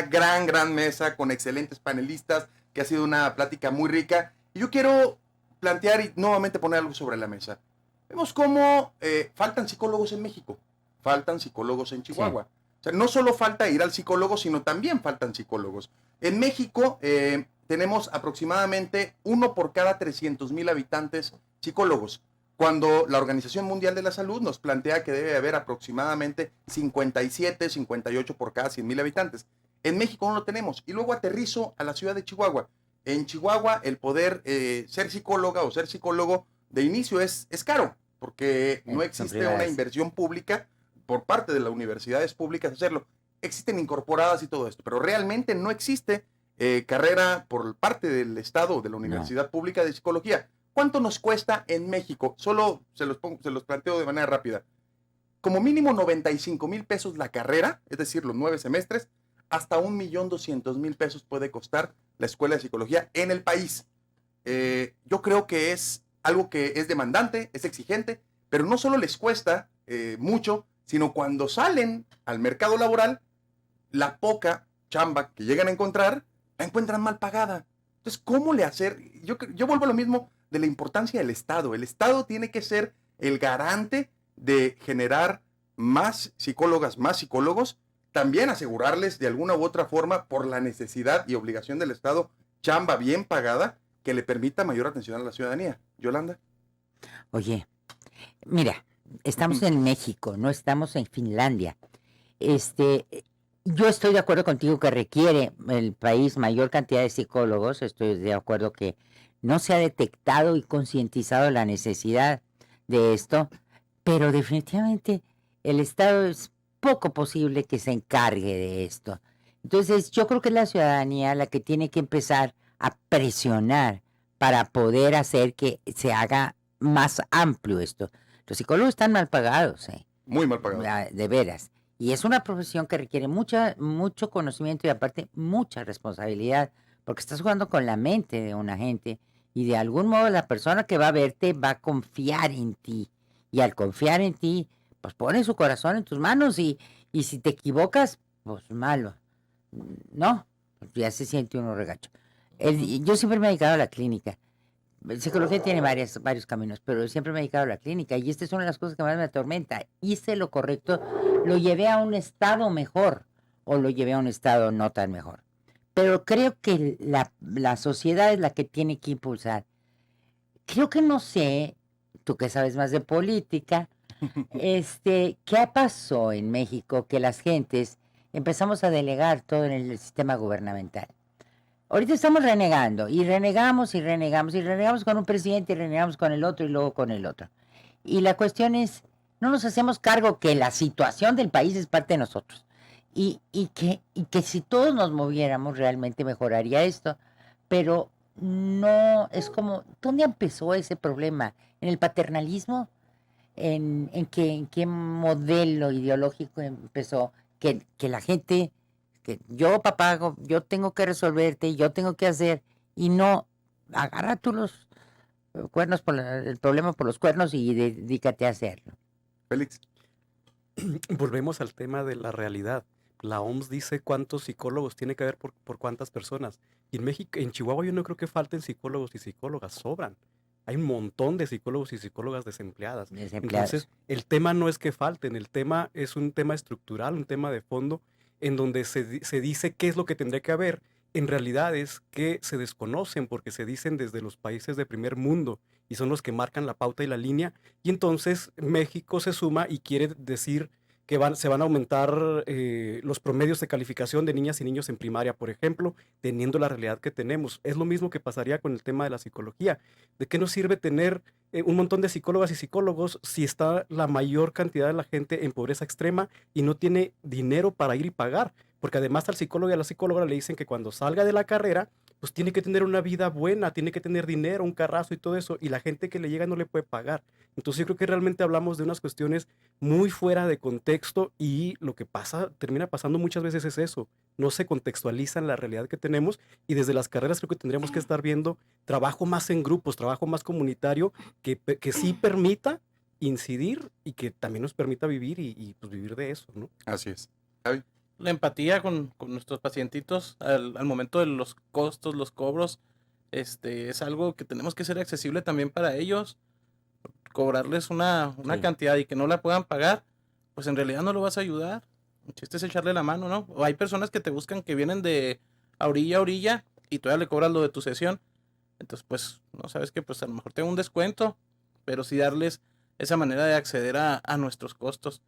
gran mesa con excelentes panelistas, que ha sido una plática muy rica. Y yo quiero plantear y nuevamente poner algo sobre la mesa. Vemos cómo faltan psicólogos en México, faltan psicólogos en Chihuahua. O sea, no solo falta ir al psicólogo, sino también faltan psicólogos. En México tenemos aproximadamente 1 por cada 300,000 habitantes psicólogos, cuando la Organización Mundial de la Salud nos plantea que debe haber aproximadamente 57, 58 por cada 100,000 habitantes. En México no lo tenemos. Y luego aterrizo a la ciudad de Chihuahua. En Chihuahua el poder ser psicóloga o ser psicólogo de inicio es caro, porque no existe una inversión pública por parte de las universidades públicas hacerlo. Existen incorporadas y todo esto, pero realmente no existe carrera por parte del Estado o de la Universidad Pública de Psicología. ¿Cuánto nos cuesta en México? Solo se los planteo de manera rápida. Como mínimo 95,000 pesos la carrera, es decir, los 9 semestres, hasta 1,200,000 pesos puede costar la escuela de psicología en el país. Yo creo que es algo que es demandante, es exigente, pero no solo les cuesta mucho, sino cuando salen al mercado laboral, la poca chamba que llegan a encontrar, la encuentran mal pagada. Entonces, ¿cómo le hacer? Yo vuelvo a lo mismo de la importancia del Estado. El Estado tiene que ser el garante de generar más psicólogas, más psicólogos, también asegurarles de alguna u otra forma, por la necesidad y obligación del Estado, chamba bien pagada que le permita mayor atención a la ciudadanía. Yolanda. Oye, mira, estamos en México, no estamos en Finlandia. Yo estoy de acuerdo contigo que requiere el país mayor cantidad de psicólogos. Estoy de acuerdo que no se ha detectado y concientizado la necesidad de esto, pero definitivamente el Estado es poco posible que se encargue de esto. Entonces, yo creo que es la ciudadanía la que tiene que empezar a presionar para poder hacer que se haga más amplio esto. Los psicólogos están mal pagados, Muy mal pagados. de veras. Y es una profesión que requiere mucho conocimiento y aparte mucha responsabilidad, porque estás jugando con la mente de una gente y de algún modo la persona que va a verte va a confiar en ti. Y al confiar en ti, pues pone su corazón en tus manos y si te equivocas, pues malo. No, ya se siente uno regacho. Yo siempre me he dedicado a la clínica. Psicología tiene varios caminos, pero siempre me he dedicado a la clínica y esta es una de las cosas que más me atormenta. Hice lo correcto, lo llevé a un estado mejor o lo llevé a un estado no tan mejor. Pero creo que la sociedad es la que tiene que impulsar. Creo que no sé, tú que sabes más de política, ¿qué pasó en México que las gentes empezamos a delegar todo en el sistema gubernamental? Ahorita estamos renegando y renegamos y renegamos y renegamos con un presidente y renegamos con el otro y luego con el otro. Y la cuestión es, no nos hacemos cargo que la situación del país es parte de nosotros y que si todos nos moviéramos realmente mejoraría esto, pero no es como, ¿dónde empezó ese problema? ¿En el paternalismo? ¿En qué modelo ideológico empezó? Que la gente... que yo, papá, yo tengo que resolverte, yo tengo que hacer, y no, agarra tú los cuernos, el problema por los cuernos y dedícate a hacerlo. Félix. Volvemos al tema de la realidad. La OMS dice cuántos psicólogos tiene que haber por cuántas personas. Y en México, en Chihuahua yo no creo que falten psicólogos y psicólogas, sobran. Hay un montón de psicólogos y psicólogas desempleadas. Entonces, el tema no es que falten, el tema es un tema estructural, un tema de fondo, en donde se dice qué es lo que tendría que haber, en realidad es que se desconocen porque se dicen desde los países de primer mundo y son los que marcan la pauta y la línea, y entonces México se suma y quiere decir que se van a aumentar los promedios de calificación de niñas y niños en primaria, por ejemplo, teniendo la realidad que tenemos. Es lo mismo que pasaría con el tema de la psicología. ¿De qué nos sirve tener un montón de psicólogas y psicólogos si está la mayor cantidad de la gente en pobreza extrema y no tiene dinero para ir y pagar? Porque además al psicólogo y a la psicóloga le dicen que cuando salga de la carrera pues tiene que tener una vida buena, tiene que tener dinero, un carrazo y todo eso, y la gente que le llega no le puede pagar. Entonces yo creo que realmente hablamos de unas cuestiones muy fuera de contexto y lo que pasa, termina pasando muchas veces es eso, no se contextualiza en la realidad que tenemos y desde las carreras creo que tendríamos que estar viendo trabajo más en grupos, trabajo más comunitario, que sí permita incidir y que también nos permita vivir y pues vivir de eso, ¿no? Así es. La empatía con nuestros pacientitos al momento de los costos, los cobros, es algo que tenemos que ser accesible también para ellos. Cobrarles una Sí. cantidad y que no la puedan pagar, pues en realidad no lo vas a ayudar. El chiste es echarle la mano, ¿no? O hay personas que te buscan que vienen de a orilla y todavía le cobras lo de tu sesión. Entonces, pues, no sabes que pues a lo mejor tengo un descuento, pero sí darles esa manera de acceder a nuestros costos.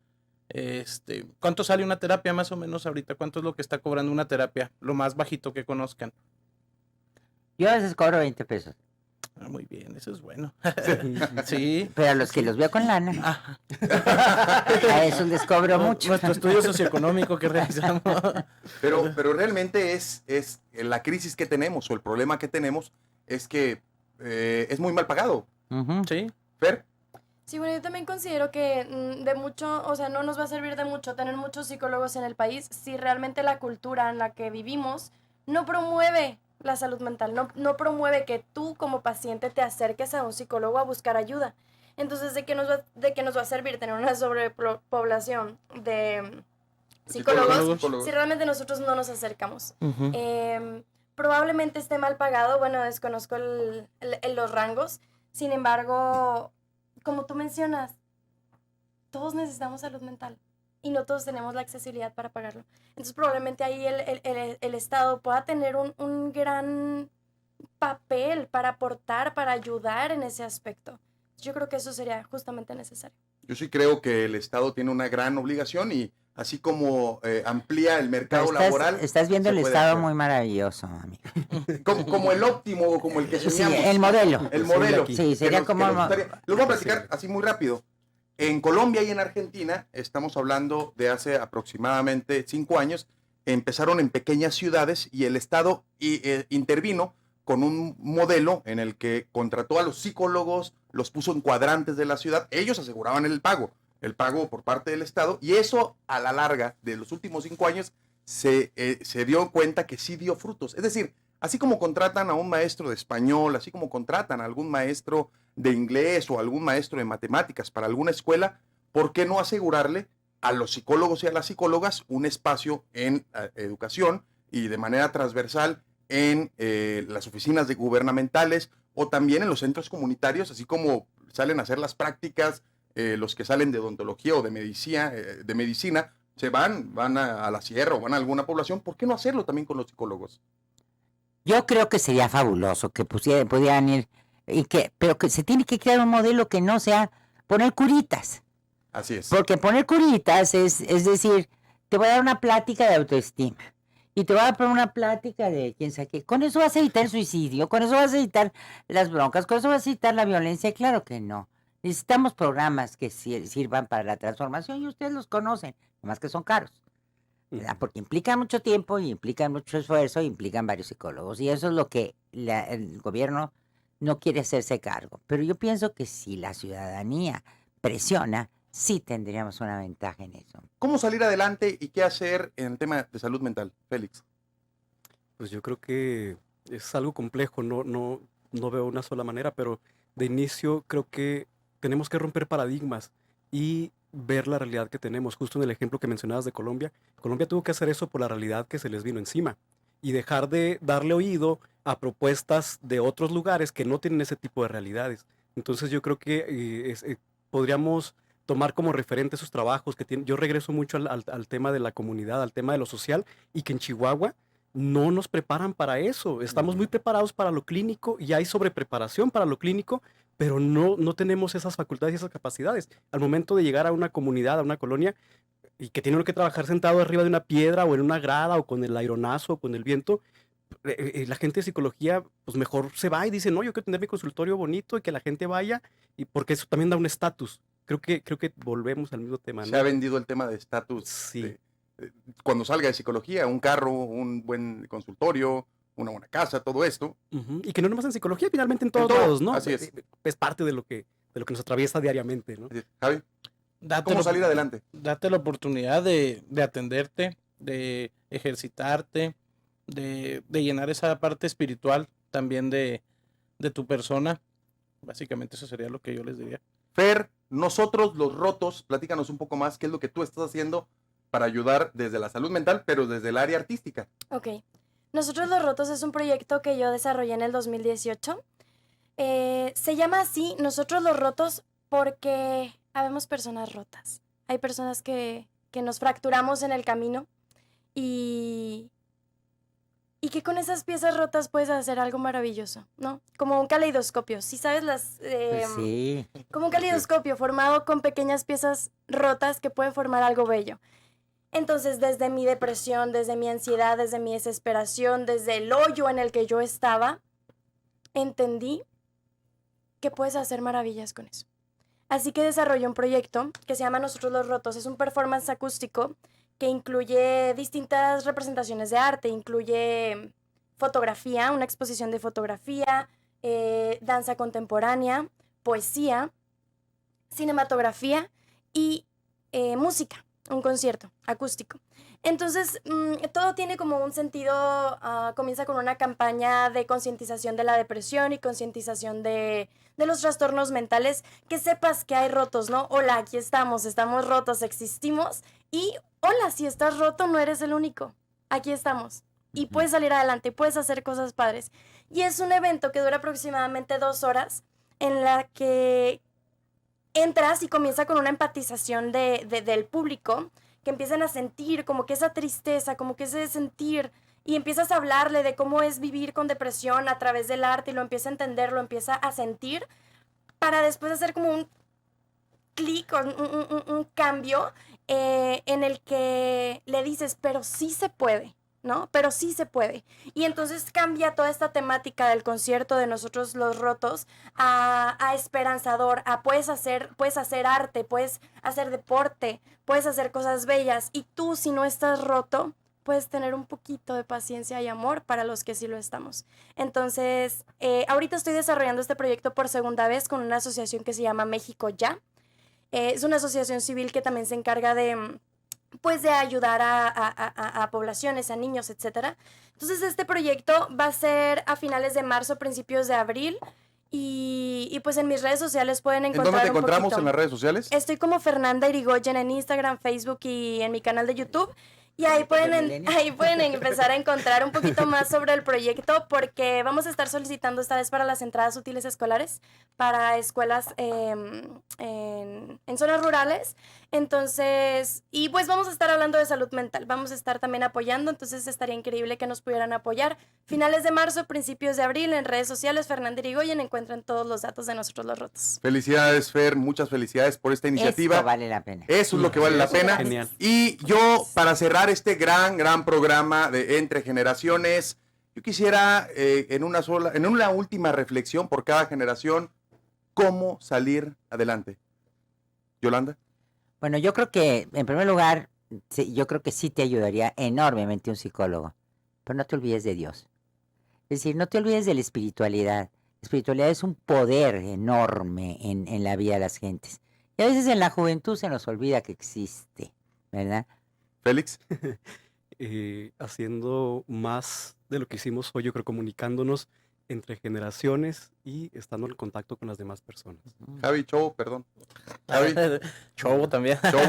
¿Cuánto sale una terapia más o menos ahorita? ¿Cuánto es lo que está cobrando una terapia? Lo más bajito que conozcan. Yo a veces cobro 20 pesos, Ah, muy bien, eso es bueno. Sí. pero a los que los veo con lana, Ah, a esos les cobro mucho. nuestro estudio socioeconómico que realizamos. Pero realmente es la crisis que tenemos o el problema que tenemos es que es muy mal pagado. Ujú. Sí. Fer, Sí, bueno, yo también considero que de mucho, o sea, no nos va a servir de mucho tener muchos psicólogos en el país si realmente la cultura en la que vivimos no promueve la salud mental, no promueve que tú como paciente te acerques a un psicólogo a buscar ayuda. Entonces, de qué nos va a servir tener una sobrepoblación de psicólogos si realmente nosotros no nos acercamos? Ujú. Probablemente esté mal pagado, bueno, desconozco los rangos, sin embargo, como tú mencionas, todos necesitamos salud mental y no todos tenemos la accesibilidad para pagarlo. Entonces probablemente ahí el Estado pueda tener un gran papel para aportar, para ayudar en ese aspecto. Yo creo que eso sería justamente necesario. yo sí creo que el Estado tiene una gran obligación y así como amplía el mercado Pero laboral. estás viendo se el puede estado hacer. muy maravilloso, amigo. Como el óptimo, como el que Sí, soñamos. el modelo. El modelo. Sí, que sería que como... gustaría. Les voy a platicar así muy rápido. En Colombia y en Argentina, estamos hablando de hace aproximadamente 5 años, empezaron en pequeñas ciudades y el Estado intervino con un modelo en el que contrató a los psicólogos, los puso en cuadrantes de la ciudad, ellos aseguraban el pago por parte del Estado, y eso a la larga de los últimos 5 años se dio cuenta que sí dio frutos. Es decir, así como contratan a un maestro de español, así como contratan a algún maestro de inglés o algún maestro de matemáticas para alguna escuela, ¿por qué no asegurarle a los psicólogos y a las psicólogas un espacio en educación y de manera transversal en las oficinas gubernamentales o también en los centros comunitarios, así como salen a hacer las prácticas, los que salen de odontología o de medicina se van a la sierra o van a alguna población? ¿Por qué no hacerlo también con los psicólogos? Yo creo que sería fabuloso que pudieran ir, pero que se tiene que crear un modelo que no sea poner curitas. Así es. Porque poner curitas es decir, te voy a dar una plática de autoestima y te voy a poner una plática de quién sabe qué. Con eso vas a evitar el suicidio, con eso vas a evitar las broncas, con eso vas a evitar la violencia. Claro que no. Necesitamos programas que sirvan para la transformación y ustedes los conocen, nomás que son caros, ¿verdad? Porque implican mucho tiempo y implican mucho esfuerzo y implican varios psicólogos. Y eso es lo que el gobierno no quiere hacerse cargo. Pero yo pienso que si la ciudadanía presiona, sí tendríamos una ventaja en eso. ¿Cómo salir adelante y qué hacer en el tema de salud mental, Félix? Pues yo creo que es algo complejo, no veo una sola manera, pero de inicio creo que tenemos que romper paradigmas y ver la realidad que tenemos. Justo en el ejemplo que mencionabas de Colombia, Colombia tuvo que hacer eso por la realidad que se les vino encima y dejar de darle oído a propuestas de otros lugares que no tienen ese tipo de realidades. Entonces yo creo que podríamos tomar como referente esos trabajos que tienen. Yo regreso mucho al tema de la comunidad, al tema de lo social, y que en Chihuahua no nos preparan para eso. Estamos muy preparados para lo clínico y hay sobrepreparación para lo clínico, pero no tenemos esas facultades y esas capacidades. Al momento de llegar a una comunidad, a una colonia, y que tiene uno que trabajar sentado arriba de una piedra o en una grada o con el aeronazo o con el viento, la gente de psicología pues mejor se va y dice, no, yo quiero tener mi consultorio bonito y que la gente vaya, y porque eso también da un estatus. Creo que volvemos al mismo tema, ¿no? Se ha vendido el tema de estatus. Sí. Cuando salga de psicología, un carro, un buen consultorio, una buena casa, todo esto. Ujú. Y que no nomás en psicología, finalmente en todos todo, lados, ¿no? así es. Es parte de lo que nos atraviesa diariamente, ¿no? Así es. Javi, Date ¿cómo la- salir adelante? Date la oportunidad de atenderte, de ejercitarte, de llenar esa parte espiritual también de tu persona. Básicamente eso sería lo que yo les diría. Fer, nosotros los rotos, platícanos un poco más qué es lo que tú estás haciendo para ayudar desde la salud mental, pero desde el área artística. Ok. Nosotros los Rotos es un proyecto que yo desarrollé en el 2018. Se llama así, Nosotros los Rotos, porque habemos personas rotas. Hay personas que nos fracturamos en el camino y que con esas piezas rotas puedes hacer algo maravilloso, ¿no? Como un caleidoscopio. Si sabes Pues sí. como un caleidoscopio formado con pequeñas piezas rotas que pueden formar algo bello. Entonces, desde mi depresión, desde mi ansiedad, desde mi desesperación, desde el hoyo en el que yo estaba, entendí que puedes hacer maravillas con eso. Así que desarrollé un proyecto que se llama Nosotros los Rotos. Es un performance acústico que incluye distintas representaciones de arte, incluye fotografía, una exposición de fotografía, danza contemporánea, poesía, cinematografía y música, un concierto acústico. Entonces, todo tiene como un sentido, comienza con una campaña de concientización de la depresión y concientización de los trastornos mentales, que sepas que hay rotos, ¿no? Hola, aquí estamos rotos, existimos, y hola, si estás roto no eres el único, aquí estamos. Y puedes salir adelante, puedes hacer cosas padres. Y es un evento que dura aproximadamente 2 horas, en la que entras y comienza con una empatización del público, que empiezan a sentir como que esa tristeza, como que ese sentir, y empiezas a hablarle de cómo es vivir con depresión a través del arte, y lo empieza a entender, lo empieza a sentir, para después hacer como un clic, un cambio en el que le dices, pero sí se puede, ¿no? Pero sí se puede. Y entonces cambia toda esta temática del concierto de Nosotros los Rotos a esperanzador, a puedes hacer arte, puedes hacer deporte, puedes hacer cosas bellas. Y tú, si no estás roto, puedes tener un poquito de paciencia y amor para los que sí lo estamos. Entonces, ahorita estoy desarrollando este proyecto por segunda vez con una asociación que se llama México Ya. Es una asociación civil que también se encarga de ayudar a poblaciones, a niños, etc. Entonces, este proyecto va a ser a finales de marzo, principios de abril, y pues en mis redes sociales pueden ¿En encontrar dónde te un encontramos poquito. en las redes sociales? Estoy como Fernanda Irigoyen en Instagram, Facebook y en mi canal de YouTube. Y ahí Millennial. pueden empezar a encontrar un poquito más sobre el proyecto, porque vamos a estar solicitando esta vez para las entradas útiles escolares para escuelas en zonas rurales. Entonces, y pues vamos a estar hablando de salud mental, vamos a estar también apoyando, entonces estaría increíble que nos pudieran apoyar. Finales de marzo, principios de abril, en redes sociales, Fernanda Irigoyen, encuentran todos los datos de Nosotros los Rotos. Felicidades, Fer, muchas felicidades por esta iniciativa. Esto vale la pena. Eso es lo que vale la pena. Genial. Y yo, para cerrar este gran programa de Entre Generaciones, yo quisiera en una última reflexión por cada generación, cómo salir adelante. Yolanda. Bueno, yo creo que, en primer lugar, yo creo que sí te ayudaría enormemente un psicólogo, pero no te olvides de Dios. Es decir, no te olvides de la espiritualidad. La espiritualidad es un poder enorme en la vida de las gentes. Y a veces en la juventud se nos olvida que existe, ¿verdad? Félix. Haciendo más de lo que hicimos hoy, yo creo, comunicándonos entre generaciones y estando en contacto con las demás personas. Javi, Chobo, perdón. Javi, Chobo también. Chobo.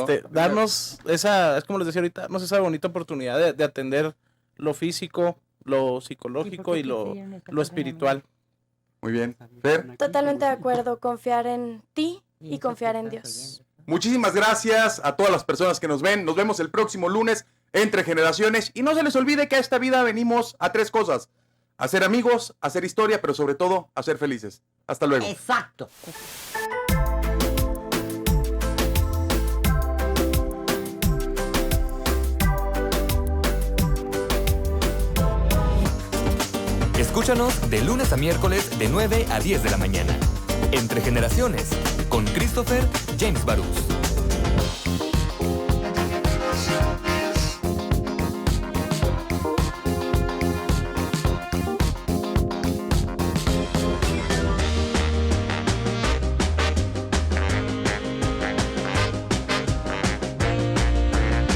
perdón. Darnos esa, es como les decía ahorita, darnos esa bonita oportunidad de atender lo físico, lo psicológico y lo espiritual. Muy bien. Fer. Totalmente de acuerdo, confiar en ti y confiar en Dios. Muchísimas gracias a todas las personas que nos ven. Nos vemos el próximo lunes Entre Generaciones. Y no se les olvide que a esta vida venimos a 3 cosas. A ser amigos, a hacer historia, pero sobre todo a ser felices. Hasta luego. Exacto. Escúchanos de lunes a miércoles de 9 a 10 de la mañana. Entre Generaciones, con Christopher James Barús.